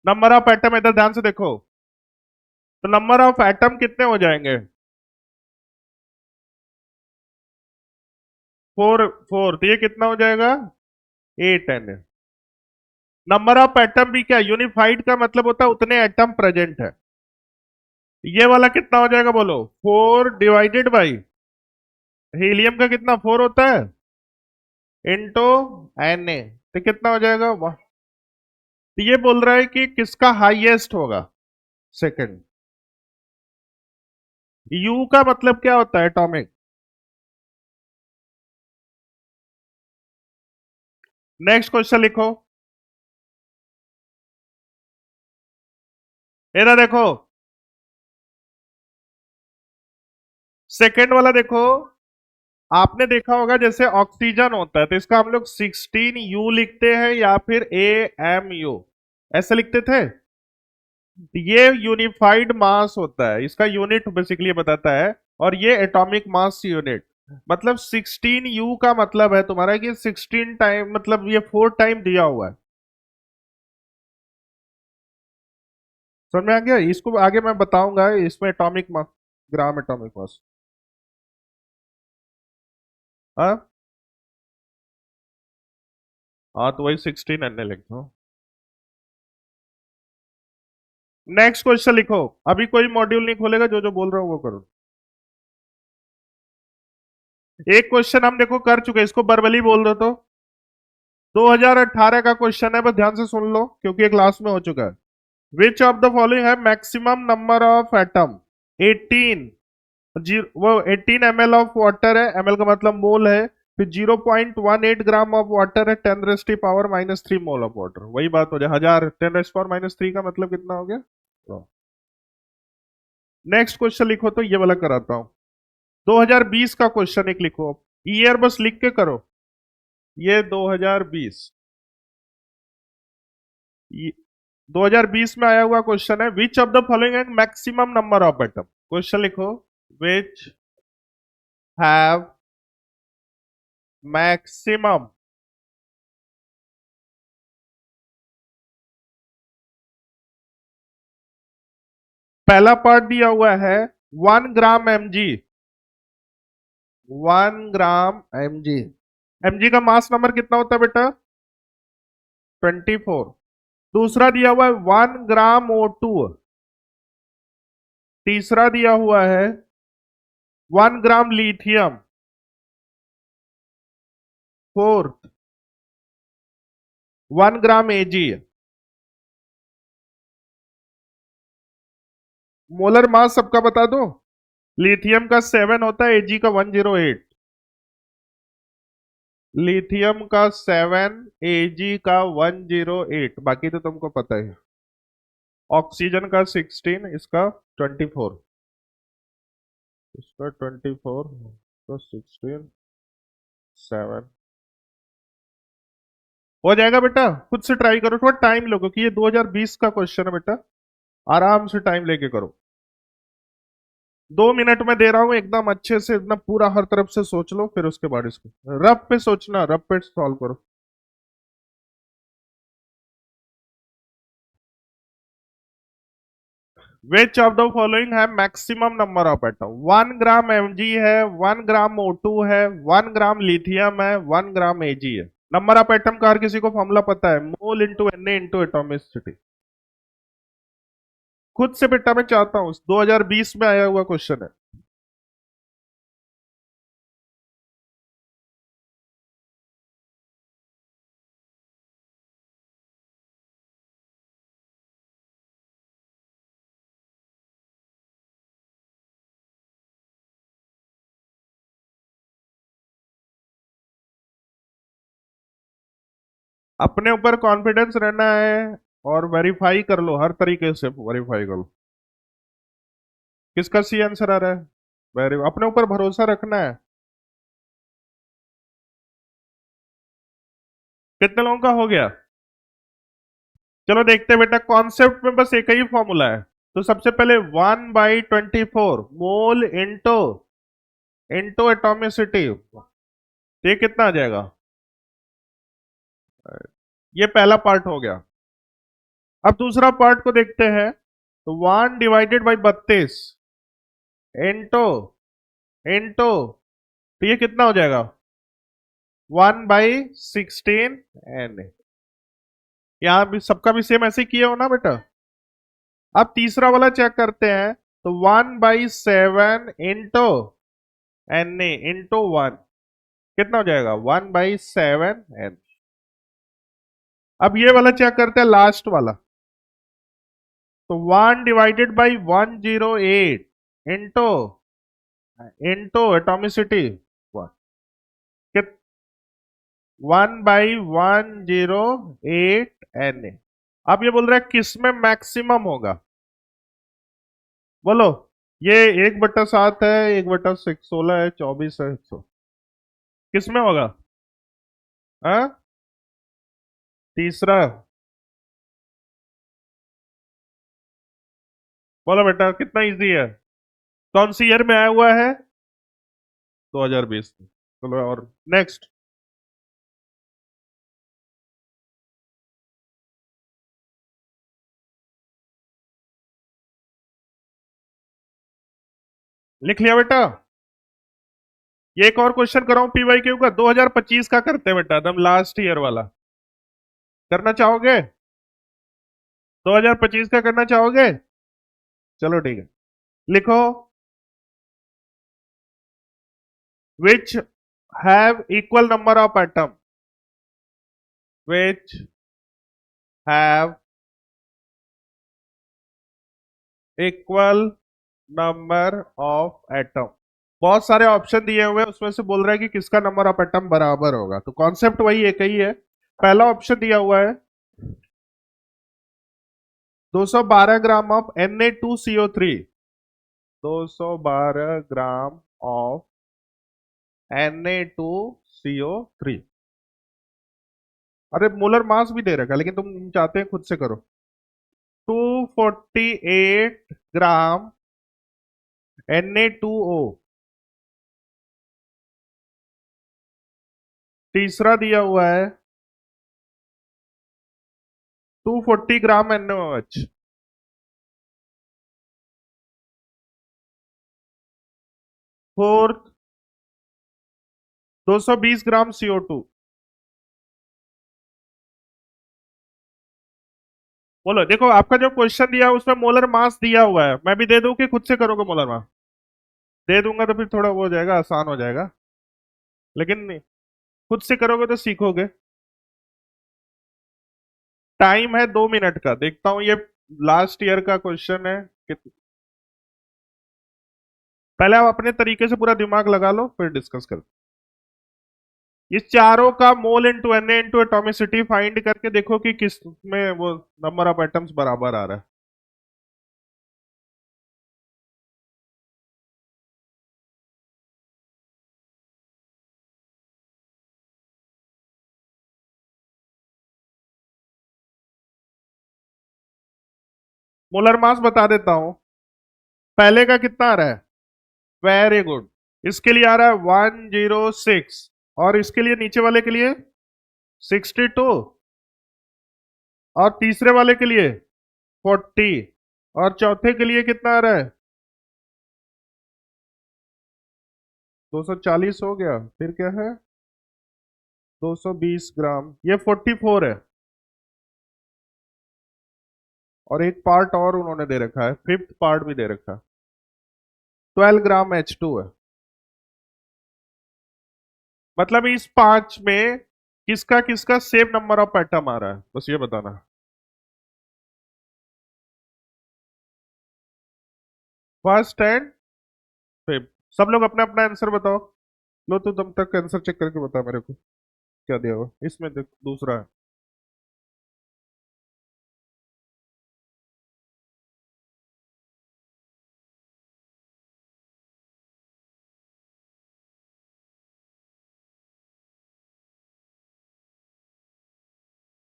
Number of atom, इधर ध्यान से देखो, तो नंबर ऑफ एटम कितने हो जाएंगे? 4 4, तो ये कितना हो जाएगा? 8 Na। नंबर ऑफ एटम भी क्या, यूनिफाइड का मतलब होता है उतने एटम प्रेजेंट है। ये वाला कितना हो जाएगा बोलो? 4 डिवाइडेड बाई हीलियम का कितना 4 होता है इंटू Na, तो कितना हो जाएगा? तो ये बोल रहा है कि किसका हाईएस्ट होगा? सेकंड। यू का मतलब क्या होता है? एटॉमिक। नेक्स्ट क्वेश्चन लिखो। इधर देखो, सेकंड वाला देखो। आपने देखा होगा जैसे ऑक्सीजन होता है तो इसका हम लोग 16U लिखते हैं या फिर AMU, ऐसे लिखते थे। ये यूनिफाइड मास होता है, इसका यूनिट बेसिकली बताता है, और ये एटॉमिक मास यूनिट। मतलब 16U का मतलब है तुम्हारा कि 16 टाइम, मतलब ये 4 टाइम दिया हुआ है। समझ में आ गया? इसको आगे मैं बताऊंगा, इसमें atomic mass, gram atomic mass. हाँ हाँ, तो वही 16 Na लिख दो। नेक्स्ट क्वेश्चन लिखो। अभी कोई मॉड्यूल नहीं खोलेगा, जो जो बोल रहा हूँ वो करो। एक क्वेश्चन हम देखो कर चुके, इसको बरबली बोल दो तो। 2018 का क्वेश्चन है, बस ध्यान से सुन लो क्योंकि ये क्लास में हो चुका है। विच ऑफ द फॉलोइंग है मैक्सिमम नंबर ऑफ एटम? 18। वो 18 ml ऑफ वाटर है, ml का मतलब मोल है। फिर 0.18 ग्राम ऑफ वाटर है, 10⁻³ मोल ऑफ वाटर। वही बात हो जाए, 1000 10⁻³ का मतलब कितना हो गया? नेक्स्ट क्वेश्चन लिखो, तो ये वाला कराता हूं। 2020 का क्वेश्चन एक लिखो, ईयर बस लिख के करो। ये 2020, ये 2020 में आया हुआ क्वेश्चन है। विच ऑफ द फॉलोइंग है maximum number of atom? Question लिखो, विच हैव मैक्सिमम। पहला पार्ट दिया हुआ है 1 ग्राम mg। 1 ग्राम mg। mg का मास नंबर कितना होता है बेटा? 24। दूसरा दिया हुआ है 1 ग्राम O2। तीसरा दिया हुआ है 1 ग्राम लिथियम। फोर्थ 1 ग्राम Ag। मोलर मास सबका बता दो। लिथियम का 7 होता है, Ag का 108। लिथियम का 7, Ag का 108, बाकी तो तुमको पता है। ऑक्सीजन का 16, इसका 24। इसका 24, तो 16, 7 हो जाएगा बेटा। खुद से ट्राई करो, थोड़ा टाइम लो क्योंकि ये 2020 का क्वेश्चन है बेटा। आराम से टाइम लेके करो। 2 मिनट में दे रहा हूं, एकदम अच्छे से, एकदम पूरा हर तरफ से सोच लो, फिर उसके बाद इसको रफ पे सोचना, रफ पे सॉल्व करो। विच ऑफ द फॉलोइंग है maximum number of atom? 1 gram mg है, 1 ग्राम O2 है, 1 ग्राम लिथियम है, 1 ग्राम Ag है। नंबर ऑफ एटम का हर किसी को फॉर्मूला पता है, mole into Na into atomicity. खुद से बेटा मैं चाहता हूं, 2020 में आया हुआ क्वेश्चन है। अपने ऊपर कॉन्फिडेंस रहना है और वेरीफाई कर लो, हर तरीके से वेरीफाई कर लो। किसका सी आंसर आ रहा है? वेरी, अपने ऊपर भरोसा रखना है। कितने लोगों का हो गया? चलो देखते हैं बेटा, कॉन्सेप्ट में बस एक ही फॉर्मूला है। तो सबसे पहले 1/24 मोल इंटो इंटो एटॉमिसिटी, ये कितना आ जाएगा? ये पहला पार्ट हो गया। अब दूसरा पार्ट को देखते हैं। तो 1/32 इंटू इंटू, तो ये कितना हो जाएगा? 1/16 एन। यहाँ भी सबका भी सेम ऐसे किए हो ना बेटा। अब तीसरा वाला चेक करते हैं। तो 1/7 इंटू एन ए इंटू 1 कितना हो जाएगा? 1/7 एन। अब ये वाला चेक करते हैं, लास्ट वाला। तो 1/108 इंटू इंटू एटॉमिसिटी 1/108 Na। अब ये बोल रहा है किस में मैक्सिमम होगा? बोलो। ये 1/7 है, 1/16 है, 24 है, 100। किस में होगा? हाँ, तीसरा। बोलो बेटा, कितना इजी है? कौन सी ईयर में आया हुआ है? 2020 में। चलो और नेक्स्ट। लिख लिया बेटा? ये एक और क्वेश्चन कराऊं पीवाई क्यू का? 2025 का करते हैं बेटा, एकदम लास्ट ईयर वाला। करना चाहोगे? 2025 का करना चाहोगे? चलो ठीक है। लिखो। Which have equal number of atom, which have equal number of atom. बहुत सारे ऑप्शन दिए हुए हैं, उसमें से बोल रहा है कि किसका नंबर ऑफ एटम बराबर होगा। तो कॉन्सेप्ट वही एक ही है। पहला ऑप्शन दिया हुआ है 212 gram of Na2CO3। 212 gram of Na2CO3। अरे मोलर मास भी दे रखा है, लेकिन तुम चाहते हैं खुद से करो। 248 ग्राम Na2O। तीसरा दिया हुआ है 240 ग्राम NaOH। फोर्थ 220 ग्राम CO2। बोलो, देखो आपका जो क्वेश्चन दिया है उसमें मोलर मास दिया हुआ है, मैं भी दे दूं कि खुद से करोगे मोलर मास? दे दूंगा तो फिर थोड़ा वो हो जाएगा, आसान हो जाएगा। लेकिन खुद से करोगे तो सीखोगे। टाइम है 2 मिनट का, देखता हूं ये लास्ट ईयर का क्वेश्चन है कि पहले आप अपने तरीके से पूरा दिमाग लगा लो, फिर डिस्कस कर। इस चारों का mole into N into atomicity find करके देखो कि किस में वो नंबर ऑफ एटम्स बराबर आ रहा है। मोलर मास बता देता हूं। पहले का कितना आ रहा है? Very good. इसके लिए आ रहा है 106। और इसके लिए नीचे वाले के लिए 62। और तीसरे वाले के लिए 40। और चौथे के लिए कितना आ रहा है? 240 हो गया। फिर क्या है? 220 ग्राम, ये 44 है। और एक पार्ट और उन्होंने दे रखा है, फिफ्थ पार्ट भी दे रखा है। 12 ग्राम H2 है। मतलब इस पांच में किसका किसका सेम नंबर ऑफ एटम आ रहा है, बस ये बताना। First and fifth. सब लोग अपना अपना आंसर बताओ। लो, तो तुम तक आंसर चेक करके बता मेरे को क्या दिया हुआ इसमें। देख, दूसरा है।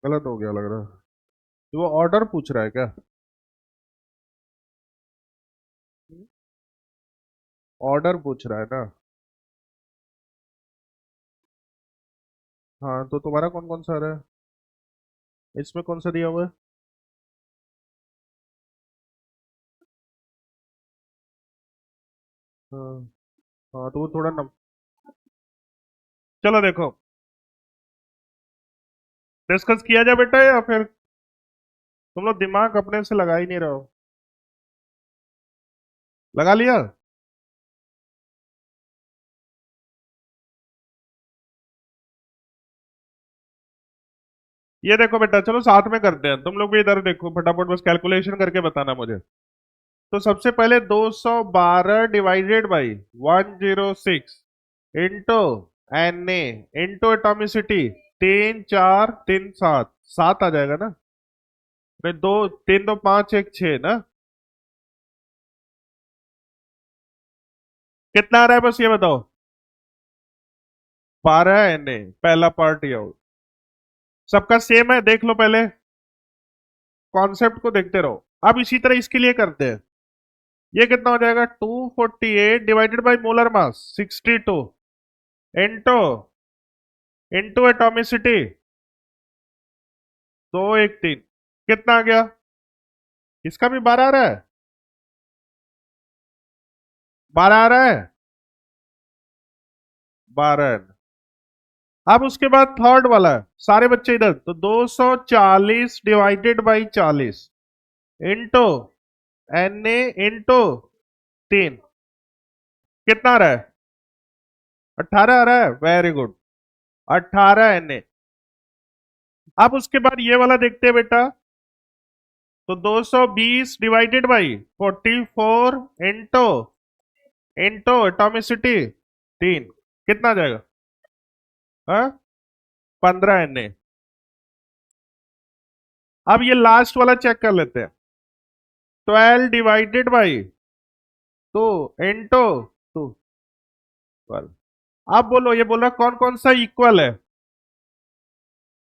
गलत हो गया लग रहा है। तो वो ऑर्डर पूछ रहा है क्या? ऑर्डर पूछ रहा है ना? हाँ, तो तुम्हारा कौन कौन सा आ रहा है? इसमें कौन सा दिया हुआ है? हाँ। हाँ तो वो थोड़ा नम चलो देखो, डिस्कस किया जाए बेटा, या फिर तुम लोग दिमाग अपने से लगा ही नहीं रहे हो? लगा लिया? ये देखो बेटा, चलो साथ में करते हैं, तुम लोग भी इधर देखो फटाफट, बस कैलकुलेशन करके बताना मुझे। तो सबसे पहले 212 divided by 106 into N A into atomicity, 3 4 3 7, 7 आ जाएगा ना? नहीं, दो, 3 2 5 1 6 ना? कितना आ रहा है बस ये बताओ? 12 एन ए, पहला पार्ट ये हो। सबका सेम है, देख लो पहले, कॉन्सेप्ट को देखते रहो। अब इसी तरह इसके लिए करते हैं। ये कितना हो जाएगा? 248 divided by molar mass 62 into into atomicity 213। कितना आ गया? इसका भी 12 आ रहा है? 12 आ रहा है? 12। अब उसके बाद थर्ड वाला है, सारे बच्चे इधर, तो 240 divided by 40 into N A into 3। कितना आ रहा है? 18 आ रहा है, वेरी गुड। 18 N A. अब उसके बाद ये वाला देखते हैं बेटा, तो 220 divided by 44 into into atomicity 3। कितना आ जाएगा? हाँ, 15 एन ए। अब ये लास्ट वाला चेक कर लेते हैं, 12 डिवाइडेड बाई 2 इंटू 2, 12। अब बोलो, ये बोल रहा कौन कौन सा इक्वल है?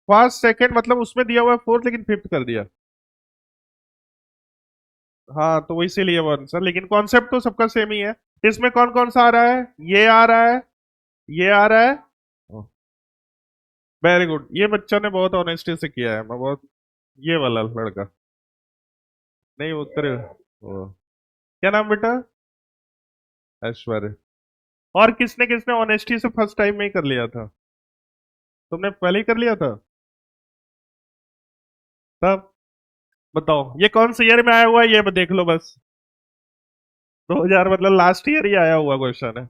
फर्स्ट सेकंड मतलब उसमें दिया हुआ है फोर्थ, लेकिन फिफ्थ कर दिया। हाँ तो इसीलिए वो आंसर, लेकिन कॉन्सेप्ट तो सबका सेम ही है। इसमें कौन कौन सा आ रहा है? ये आ रहा है, ये आ रहा है। वेरी गुड, ये बच्चा ने बहुत ऑनेस्टी से किया है, मैं बहुत, ये वाला लड़का। नहीं उत्तर वो, क्या नाम बेटा? ऐश्वर्य। और किसने किसने ऑनेस्टी से फर्स्ट टाइम में ही कर लिया था? तुमने पहले ही कर लिया था? तब बताओ ये कौन से ईयर में आया हुआ है, ये देख लो बस। 2000 मतलब लास्ट ईयर ही आया हुआ क्वेश्चन है।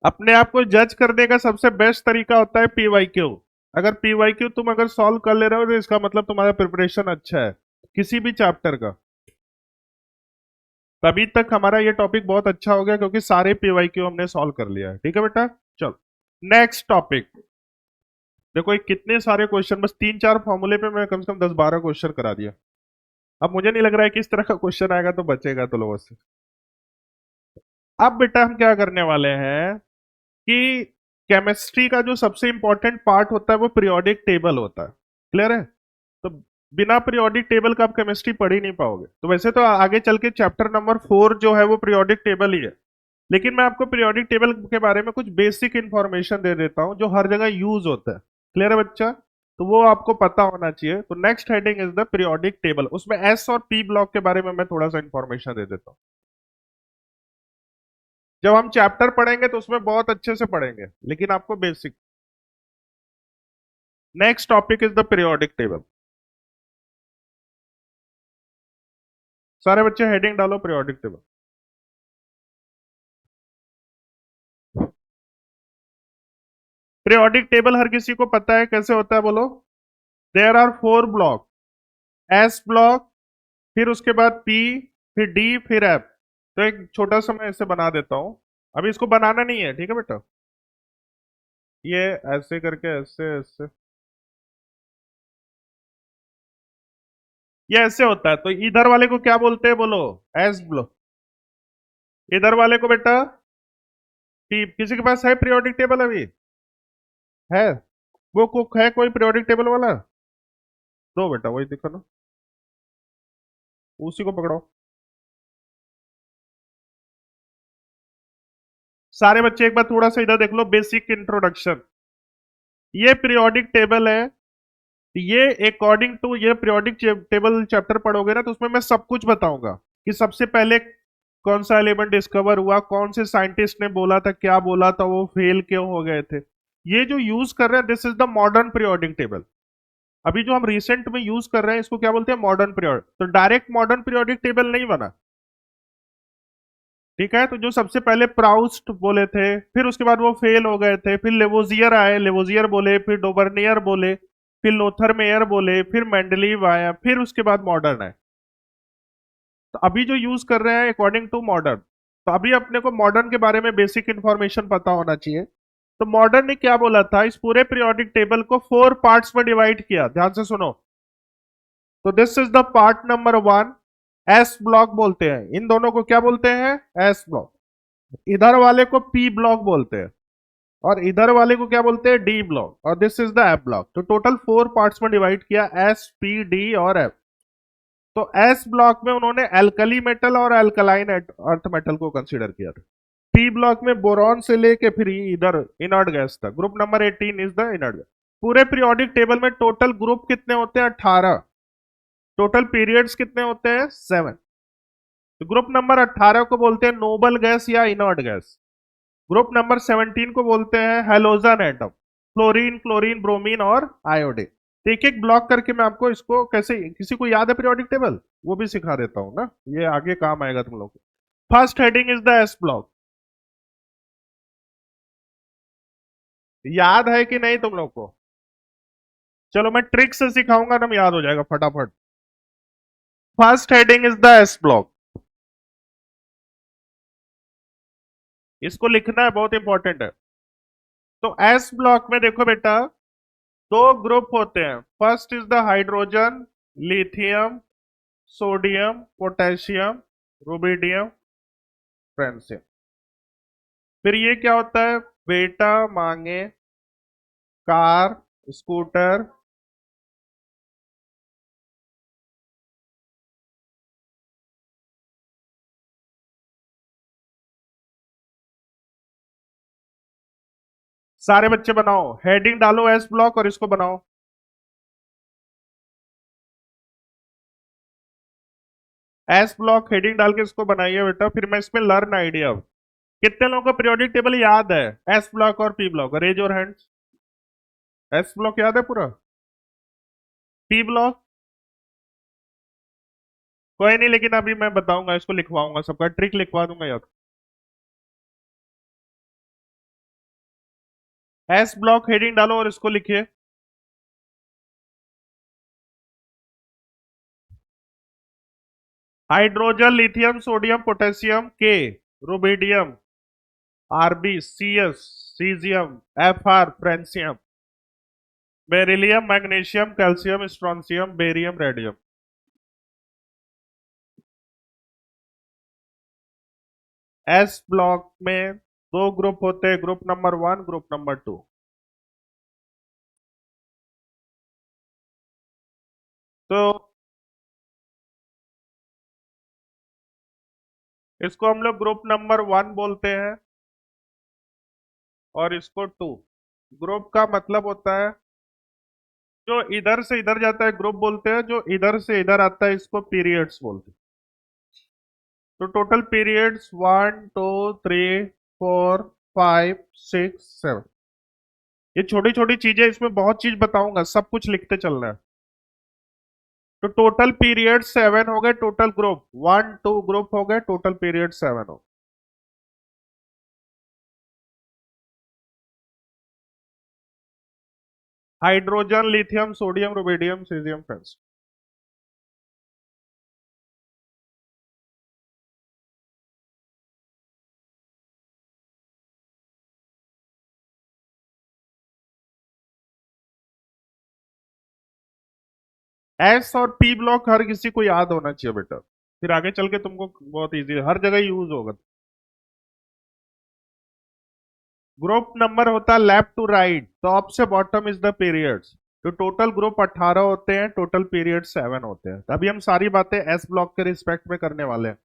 अपने आप को जज करने का सबसे बेस्ट तरीका होता है पीवाईक्यू। अगर पीवाईक्यू तुम अगर सॉल्व कर ले रहे हो तो इसका मतलब तुम्हारा प्रिपरेशन अच्छा है किसी भी चैप्टर का। तभी तक हमारा ये टॉपिक बहुत अच्छा हो गया, क्योंकि सारे पीवाईक्यू हमने सॉल्व कर लिया है। ठीक है बेटा, चलो नेक्स्ट टॉपिक। देखो ये कितने सारे क्वेश्चन, बस 3 4 फॉर्मूले पे मैं कम से कम 10 12 क्वेश्चन करा दिया। अब मुझे नहीं लग रहा है कि इस तरह का क्वेश्चन आएगा तो बचेगा तो लोगों से। अब बेटा हम क्या करने वाले हैं कि केमिस्ट्री का जो सबसे इंपॉर्टेंट पार्ट होता है वो पीरियोडिक टेबल होता है। क्लियर है? तो बिना पीरियोडिक टेबल का आप केमिस्ट्री पढ़ ही नहीं पाओगे। तो वैसे तो आगे चल के चैप्टर नंबर 4 जो है वो पीरियोडिक टेबल ही है, लेकिन मैं आपको पीरियोडिक टेबल के बारे में कुछ बेसिक इंफॉर्मेशन दे देता हूं जो हर जगह यूज होता है। क्लियर है बच्चा? तो वो आपको पता होना चाहिए। तो next heading is the periodic table, उसमें एस और पी ब्लॉक के बारे में मैं थोड़ा सा इंफॉर्मेशन दे देता हूँ। जब हम चैप्टर पढ़ेंगे तो उसमें बहुत अच्छे से पढ़ेंगे, लेकिन आपको basic. Next topic is the periodic table. सारे बच्चे हेडिंग डालो पीरियोडिक टेबल। पीरियोडिक टेबल हर किसी को पता है कैसे होता है, बोलो। There are 4 block, S block, फिर उसके बाद पी, फिर डी, फिर एफ। तो एक छोटा सा मैं इसे बना देता हूं। अभी इसको बनाना नहीं है, ठीक है बेटा? ये ऐसे करके, ऐसे ऐसे, ये ऐसे होता है। तो इधर वाले को क्या बोलते हैं, बोलो? S block. इधर वाले को बेटा पी। किसी के पास है पीरियोडिक टेबल अभी? है? वो कुक है कोई पीरियोडिक टेबल वाला? दो बेटा, वही दिखो ना, उसी को पकड़ो। सारे बच्चे एक बार थोड़ा सा इधर देख लो, बेसिक इंट्रोडक्शन। ये पीरियोडिक टेबल है। ये अकॉर्डिंग टू ये पीरियोडिक टेबल चैप्टर पढ़ोगे ना, तो उसमें मैं सब कुछ बताऊंगा कि सबसे पहले कौन सा एलिमेंट डिस्कवर हुआ, कौन से साइंटिस्ट ने बोला था, क्या बोला था, वो फेल क्यों हो गए थे। ये जो यूज कर रहे हैं, this is the modern periodic table. अभी जो हम रिसेंट में यूज कर रहे हैं, इसको क्या बोलते हैं, मॉडर्न पीरियड। तो डायरेक्ट मॉडर्न पीरियोडिक टेबल नहीं बना, ठीक है। तो जो सबसे पहले प्राउस्ट बोले थे, फिर उसके बाद वो फेल हो गए थे, फिर लेवोजियर आए, लेवोजियर बोले, फिर डोबर्नियर बोले, फिर लोथर मेयर बोले, फिर मेंडलीव आया, फिर उसके बाद मॉडर्न है। तो अभी जो यूज कर रहे हैं अकॉर्डिंग टू मॉडर्न। तो अभी अपने को मॉडर्न के बारे में बेसिक इंफॉर्मेशन पता होना चाहिए। तो मॉडर्न ने क्या बोला था, इस पूरे पीरियोडिक टेबल को 4 पार्ट्स में डिवाइड किया, ध्यान से सुनो। तो this is the part number 1, S block बोलते हैं। इन दोनों को क्या बोलते हैं, एस ब्लॉक। इधर वाले को पी ब्लॉक बोलते हैं, और इधर वाले को क्या बोलते हैं, डी ब्लॉक, और this is the F block. तो टोटल 4 पार्ट्स में डिवाइड किया, एस, पी, डी और एफ। तो एस ब्लॉक में उन्होंने एल्कली मेटल और एल्कलाइन अर्थ मेटल को कंसीडर किया था। पी ब्लॉक में बोरॉन से लेके फिर इधर इनर्ट गैस था। Group number 18 is the inert gas. पूरे पीरियोडिक टेबल में टोटल ग्रुप कितने होते हैं, 18। टोटल पीरियड्स कितने होते हैं, 7। तो ग्रुप नंबर 18 को बोलते हैं नोबल गैस या इनर्ट गैस। ग्रुप नंबर 17 को बोलते हैं halogen atom, fluorine, chlorine, bromine और आयोडीन। एक एक ब्लॉक करके मैं आपको इसको कैसे, किसी को याद है पीरियोडिक टेबल, वो भी सिखा देता हूं ना, ये आगे काम आएगा तुम लोग को। First heading is the S block. याद है कि नहीं तुम लोग को? चलो मैं ट्रिक से सिखाऊंगा ना, याद हो जाएगा फटाफट। First heading is the S block. इसको लिखना है, बहुत इंपॉर्टेंट है। तो एस ब्लॉक में देखो बेटा, दो ग्रुप होते हैं। First is the hydrogen, lithium, sodium, potassium, rubidium, francium. फिर ये क्या होता है, बेटा मांगे, कार, स्कूटर, सारे बच्चे बनाओ, हेडिंग डालो एस ब्लॉक और इसको बनाओ। एस ब्लॉक हेडिंग डाल के इसको बनाइए बेटा। फिर मैं इसमें लर्न आइडिया। कितने लोगों को पीरियोडिक टेबल याद है, एस ब्लॉक और P block, raise your hands. S block याद है पूरा, पी ब्लॉक कोई नहीं, लेकिन अभी मैं बताऊंगा, इसको लिखवाऊंगा, सबका ट्रिक लिखवा दूंगा याद। एस ब्लॉक हेडिंग डालो और इसको लिखिए। Hydrogen, lithium, sodium, potassium, K, rubidium, RB, CS, caesium, FR, francium, beryllium, magnesium, calcium, strontium, barium, radium. S block में दो ग्रुप होते हैं, ग्रुप नंबर 1, ग्रुप नंबर 2। तो इसको हम लोग ग्रुप नंबर 1 बोलते हैं, और इसको 2। ग्रुप का मतलब होता है जो इधर से इधर जाता है ग्रुप बोलते हैं, जो इधर से इधर आता है इसको पीरियड्स बोलते हैं। तो टोटल पीरियड्स 1, 2, 3, 4, 5, 6, 7। ये छोटी छोटी चीजें, इसमें बहुत चीज बताऊंगा, सब कुछ लिखते चलना है। तो टोटल पीरियड 7 हो गए, टोटल ग्रुप 1, 2 ग्रुप हो गए, टोटल पीरियड 7 हो। Hydrogen, lithium, sodium, rubidium, caesium, friends. S और पी ब्लॉक हर किसी को याद होना चाहिए बेटा, फिर आगे चल के तुमको बहुत इजी, हर जगह यूज होगा। ग्रुप नंबर होता है लेफ्ट टू राइट, टॉप से बॉटम इज द पीरियड्स। तो टोटल ग्रुप 18 होते हैं, टोटल पीरियड 7 होते हैं। अभी हम सारी बातें एस ब्लॉक के रिस्पेक्ट में करने वाले हैं।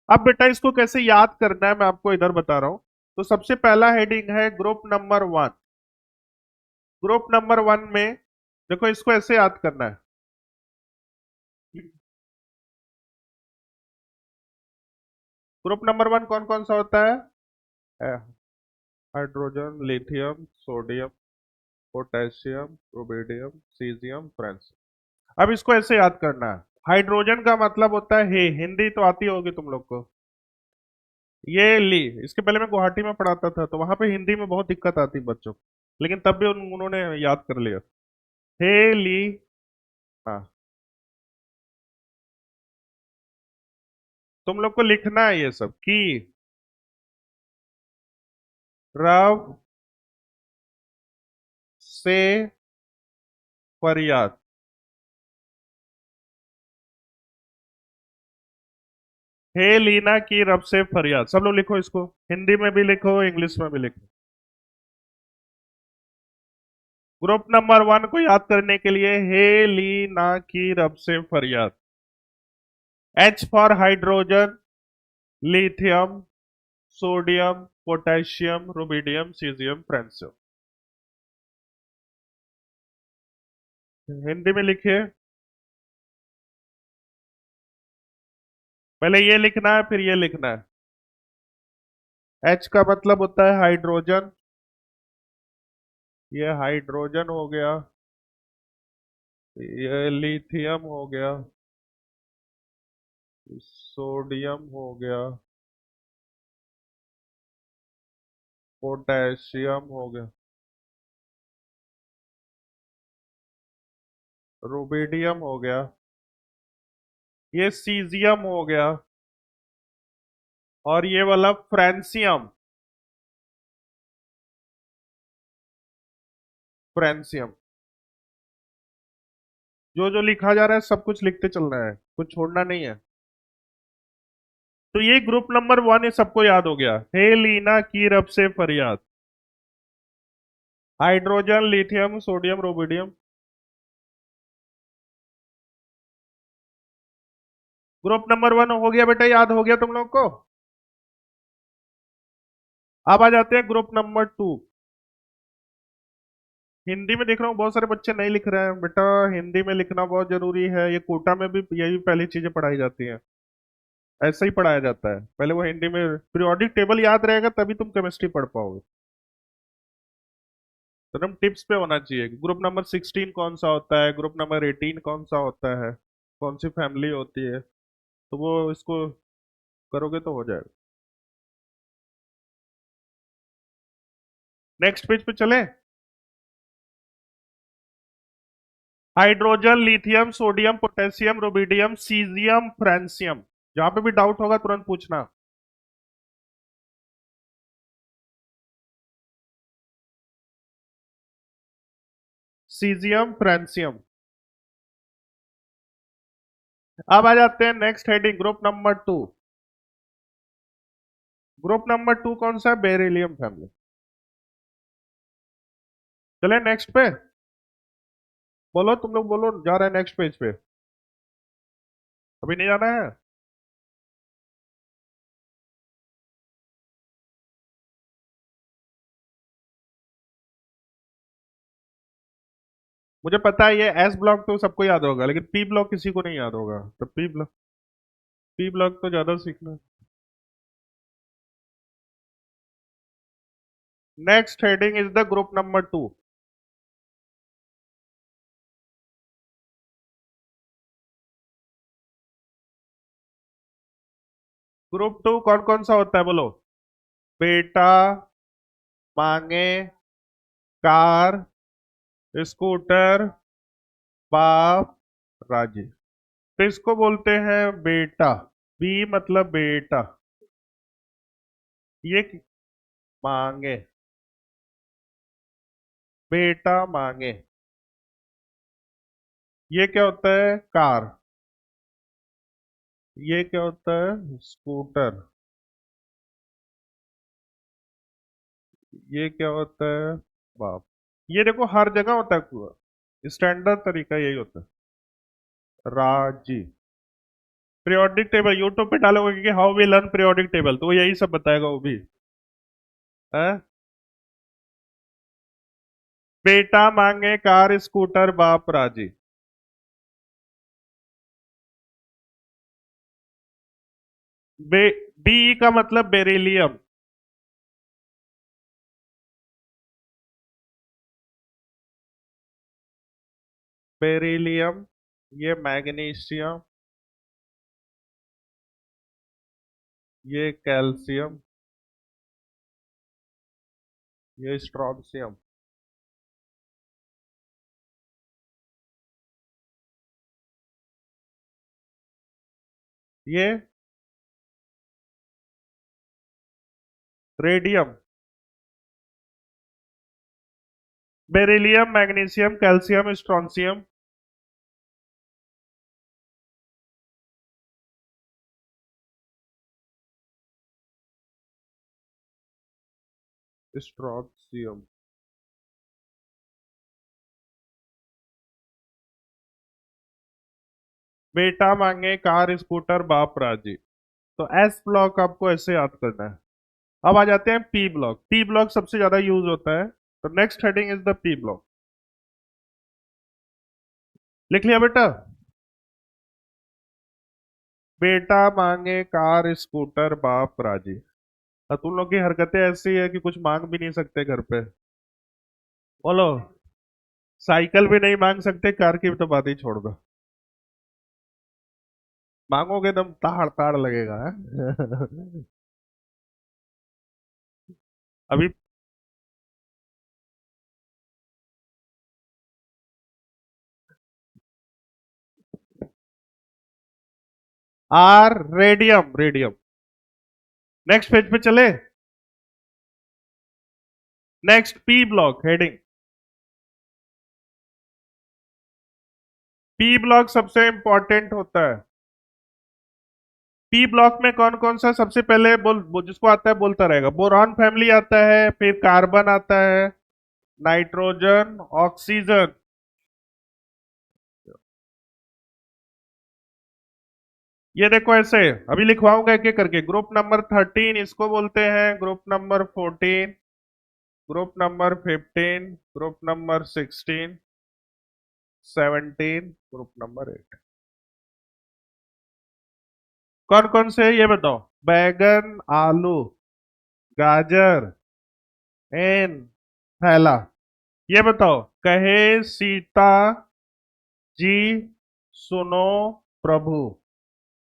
अब बेटा इसको कैसे याद करना है, मैं आपको इधर बता रहा हूं। तो सबसे पहला हेडिंग है ग्रुप नंबर 1। ग्रुप नंबर 1 में देखो, इसको ऐसे याद करना है। ग्रुप नंबर 1 कौन कौन सा होता है? Hydrogen, lithium, sodium, potassium, rubidium, caesium, francium. अब इसको ऐसे याद करना है। हाइड्रोजन का मतलब होता है हे, हिंदी तो आती होगी तुम लोग को। ये ली, इसके पहले मैं गुवाहाटी में पढ़ाता था तो वहां पे हिंदी में बहुत दिक्कत आती बच्चों को, लेकिन तब भी उन्होंने याद कर लिया। हे ली। हाँ, तुम लोग को लिखना है ये सब की रब से फरियाद। हे लीना की रब से फरियाद, सब लोग लिखो इसको, हिंदी में भी लिखो, इंग्लिश में भी लिखो। ग्रुप नंबर 1 को याद करने के लिए हे लीना की रब से फरियाद। H for hydrogen, lithium, sodium, potassium, rubidium, caesium, francium. Hindi में लिखिए। पहले ये लिखना है फिर ये लिखना है। H का मतलब होता है हाइड्रोजन, ये हाइड्रोजन हो गया, ये लिथियम हो गया, सोडियम हो गया, पोटेशियम हो गया, रुबिडियम हो गया, ये सीजियम हो गया, और ये वाला फ्रांसियम। फ्रांसियम। जो जो लिखा जा रहा है सब कुछ लिखते चलना है, कुछ छोड़ना नहीं है। तो ये ग्रुप नंबर 1 ये सबको याद हो गया। हे लीना की रब से फरियाद। Hydrogen, lithium, sodium, rubidium. Group number 1 हो गया बेटा, याद हो गया तुम लोग को। अब आ जाते हैं ग्रुप नंबर 2। हिंदी में देख रहा हूँ बहुत सारे बच्चे नहीं लिख रहे हैं बेटा, हिंदी में लिखना बहुत जरूरी है, ये कोटा में भी यही पहली चीजें पढ़ाई जाती हैं। ऐसा ही पढ़ाया जाता है, पहले वो हिंदी में पीरियोडिक टेबल याद रहेगा तभी तुम केमिस्ट्री पढ़ पाओगे। तो तुम टिप्स पे होना चाहिए। ग्रुप नंबर 16 कौन सा होता है, ग्रुप नंबर 18 कौन सा होता है, कौन सी फैमिली होती है, तो वो इसको करोगे तो हो जाएगा। नेक्स्ट पेज पे चले। Hydrogen, lithium, sodium, potassium, rubidium, caesium, francium. जहां पे भी डाउट होगा तुरंत पूछना। Caesium, francium. अब आ जाते हैं next heading, group number 2। Group number 2 कौन सा है? Beryllium family. चले नेक्स्ट पे। बोलो तुम लोग, बोलो, जा रहे हैं नेक्स्ट पेज पे। अभी नहीं जाना है? मुझे पता है ये एस ब्लॉक तो सबको याद होगा, लेकिन पी ब्लॉक किसी को नहीं याद होगा, तो पी ब्लॉक तो ज्यादा सीखना। Next heading is the group number 2। Group 2 कौन कौन सा होता है बोलो? बेटा, मांगे, कार, स्कूटर, बाप, राजी। तो इसको बोलते हैं बेटा। बी मतलब बेटा। ये मांगे, बेटा मांगे। ये क्या होता है? कार। ये क्या होता है? स्कूटर। ये क्या होता है? बाप। ये देखो हर जगह होता है, स्टैंडर्ड तरीका यही होता है। राजी। पीरियोडिक टेबल यूट्यूब पे डालोगे कि how we learn periodic table, तो वो यही सब बताएगा वो भी है। बेटा मांगे कार स्कूटर बाप राजी। बे बी का मतलब बेरिलियम। बेरिलियम, ये मैग्नीशियम, ये कैल्शियम, ये स्ट्रोंशियम। ये radium. Beryllium, magnesium, calcium, strontium. Strontium. बेटा मांगे कार स्कूटर बाप राजी। तो एस ब्लॉक आपको ऐसे याद करना है। अब आ जाते हैं पी ब्लॉक। पी ब्लॉक सबसे ज्यादा यूज होता है, तो next heading is the P block. लिख लिया बेटा? बेटा मांगे कार स्कूटर बाप राजी। और तुम लोग की हरकतें ऐसी है कि कुछ मांग भी नहीं सकते घर पे। बोलो। साइकिल भी नहीं मांग सकते, कार की तो बात ही छोड़ दो। मांगोगे एकदम ताड़ ताड़ लगेगा है? अभी R radium, radium. Next page पे चले। Next P block heading. P block सबसे इंपॉर्टेंट होता है। पी ब्लॉक में कौन कौन सा सबसे पहले जिसको आता है बोलता रहेगा। बोरॉन फैमिली आता है, फिर कार्बन आता है, नाइट्रोजन, ऑक्सीजन। ये देखो ऐसे अभी लिखवाऊंगा एक एक करके। ग्रुप नंबर 13 इसको बोलते हैं, group number 14, group number 15, group number 16, 17, group number 8। कौन कौन से ये बताओ। बैगन, आलू, गाजर, एन, थैला। ये बताओ। कहे सीता जी सुनो प्रभु।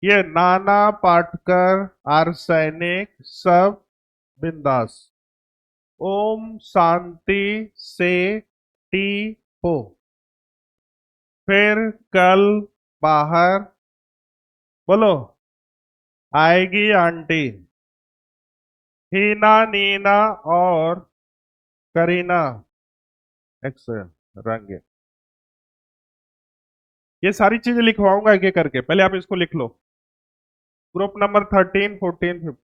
ये नाना पाटकर, आर्सैनिक, सब बिंदास। ओम शांति से टी हो। फिर कल बाहर बोलो आएगी आंटी। हीना, नीना और करीना एक्स रंगे। ये सारी चीजें लिखवाऊंगा एक एक करके, पहले आप इसको लिख लो। Group number 13, 14, 15।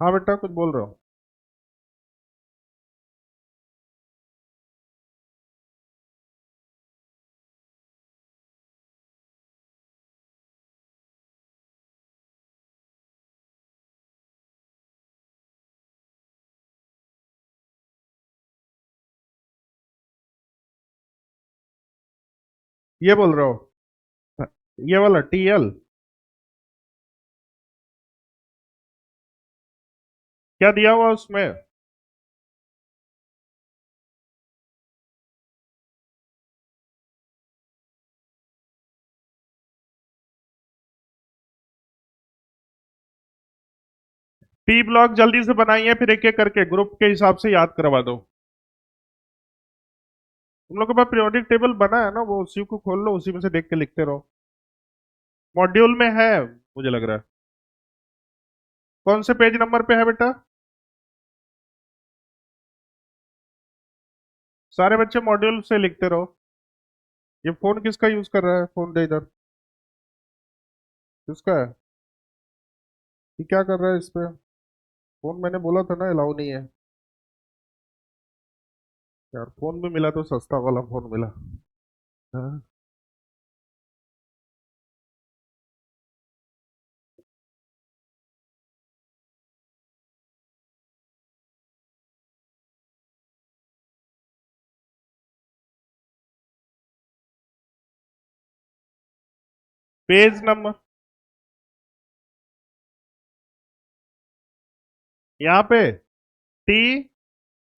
हाँ बेटा कुछ बोल रहे हो? ये बोल रहे हो? ये वाला टीएल क्या दिया हुआ उसमें? पी ब्लॉक जल्दी से बनाइए, फिर एक एक करके ग्रुप के हिसाब से याद करवा दो। तुम लोग के पास पीरियोडिक टेबल बना है ना, वो उसी को खोल लो, उसी में से देख के लिखते रहो। मॉड्यूल में है मुझे लग रहा है। कौन से पेज नंबर पे है बेटा? सारे बच्चे मॉड्यूल से लिखते रहो। ये फोन किसका यूज कर रहा है? फोन दे इधर। किसका है? ये क्या कर रहा है इस पे? फोन मैंने बोला था ना अलाउ नहीं है। यार फोन भी मिला तो सस्ता वाला फोन मिला। हाँ। पेज नंबर यहाँ पे टी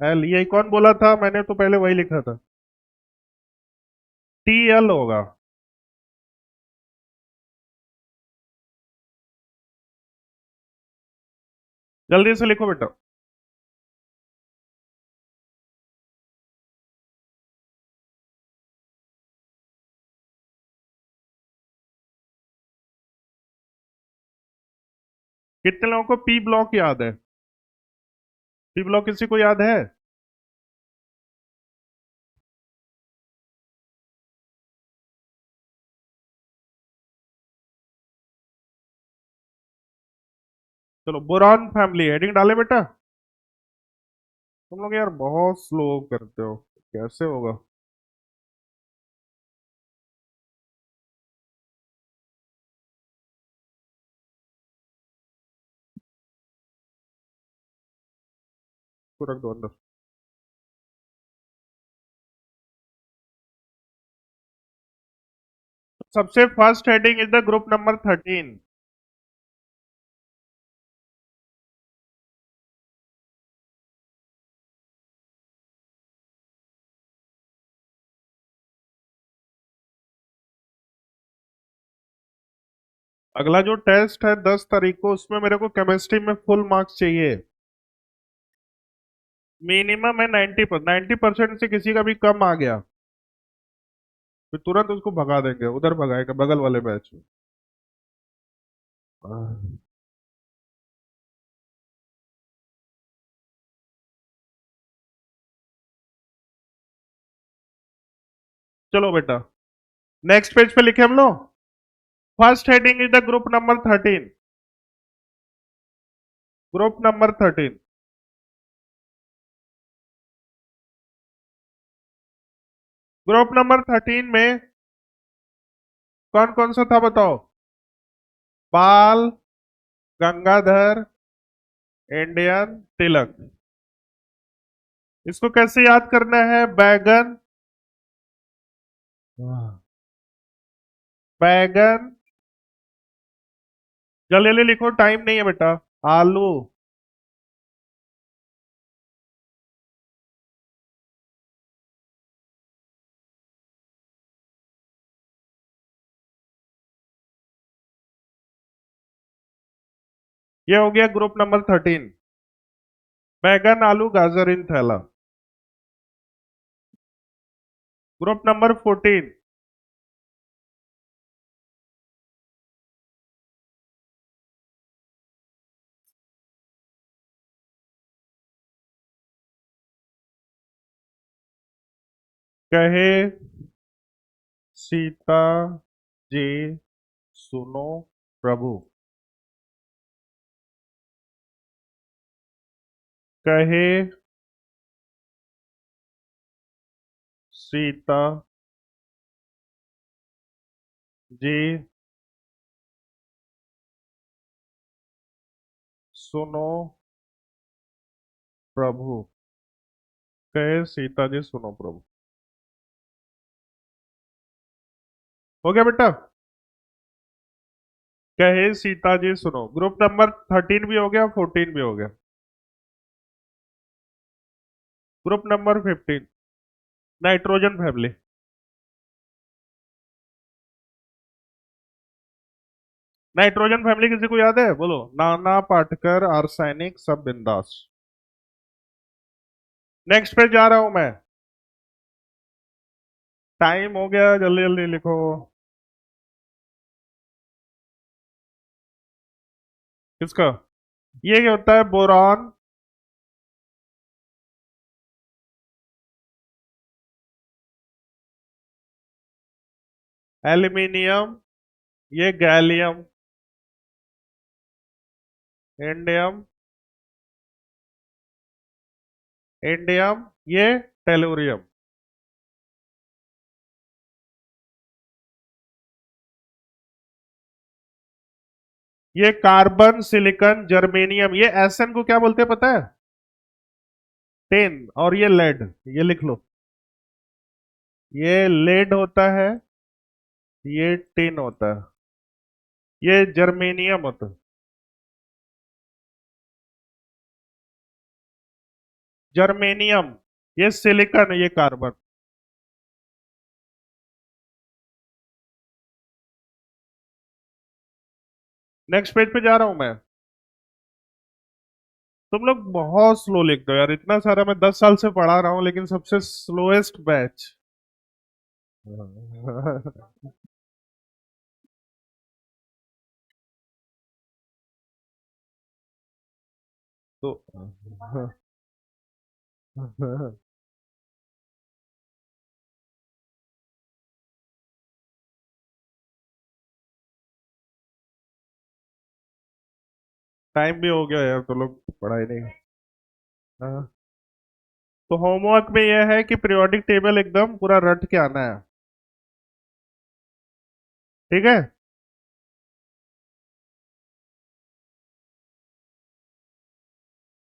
एल, ये कौन बोला था? मैंने तो पहले वही लिखा था, टी एल होगा। जल्दी से लिखो बेटा। कितने लोगों को पी ब्लॉक याद है? पी ब्लॉक किसी को याद है? चलो, बोरान फैमिली हेडिंग डाले बेटा। तुम लोग यार बहुत स्लो करते हो, कैसे होगा? इसको रख दो अंदर। सबसे first heading is the group number 13। अगला जो टेस्ट है 10 तारीख को, उसमें मेरे को केमिस्ट्री में फुल मार्क्स चाहिए। मिनिमम है 90%। 90% से किसी का भी कम आ गया तो तुरंत उसको भगा देंगे, उधर भगाएगा बगल वाले बैच में। आह, चलो बेटा, नेक्स्ट पेज पे लिखे हम लोग। First heading is the group number 13। Group number 13। Group number 13 में कौन कौन सा था बताओ? पाल, गंगाधर, इंडियन, तिलक। इसको कैसे याद करना है? बैगन, बैगन, जल्दी जल्दी लिखो, टाइम नहीं है बेटा। आलू, ये हो गया ग्रुप नंबर 13। बैगन, आलू, गाजर इन थैला। Group number 14। कहे सीता जी सुनो प्रभु। कहे सीता जी सुनो प्रभु। कहे सीता जी सुनो प्रभु। हो गया बेटा? कहे सीता जी सुनो। ग्रुप नंबर 13 भी हो गया, 14 भी हो गया। Group number 15, nitrogen family. Nitrogen family किसी को याद है? बोलो। नाना पाटेकर, आर्सेनिक, सब बिंदास। नेक्स्ट पे जा रहा हूं मैं। टाइम हो गया, जल्दी जल्दी लिखो। किसका? ये क्या होता है? बोरॉन, एल्यूमिनियम, ये गैलियम, इंडियम, इंडियम, ये टेलुरियम। ये कार्बन, सिलिकॉन, जर्मेनियम। ये एसएन को क्या बोलते हैं पता है? टेन। और ये लेड, ये लिख लो। ये लेड होता है, ये टिन होता है। ये जर्मेनियम होता है। जर्मेनियम, ये सिलिकॉन है, ये कार्बन। नेक्स्ट पेज पे जा रहा हूं मैं। तुम लोग बहुत स्लो लिख दो यार, इतना सारा मैं 10 साल से पढ़ा रहा हूँ लेकिन सबसे स्लोएस्ट बैच। तो टाइम भी हो गया यार, तो लोग पढ़ाई नहीं। हाँ। तो होमवर्क में यह है कि पीरियोडिक टेबल एकदम पूरा रट के आना है। ठीक है।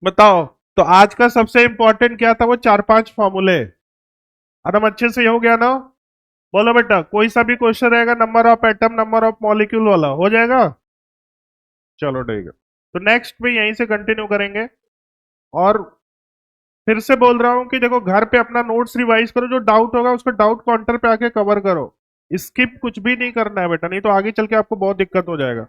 बताओ। तो आज का सबसे इंपॉर्टेंट क्या था, वो 4-5 फॉर्मूले। एकदम अच्छे से हो गया ना? बोलो बेटा, कोई सा भी क्वेश्चन रहेगा number of atom, number of molecule वाला, हो जाएगा। चलो ठीक है। तो नेक्स्ट में यहीं से कंटिन्यू करेंगे। और फिर से बोल रहा हूँ कि देखो, घर पे अपना नोट्स रिवाइज करो, जो डाउट होगा उसको डाउट काउंटर पे आके कवर करो। स्किप कुछ भी नहीं करना है बेटा, नहीं तो आगे चल के आपको बहुत दिक्कत हो जाएगा।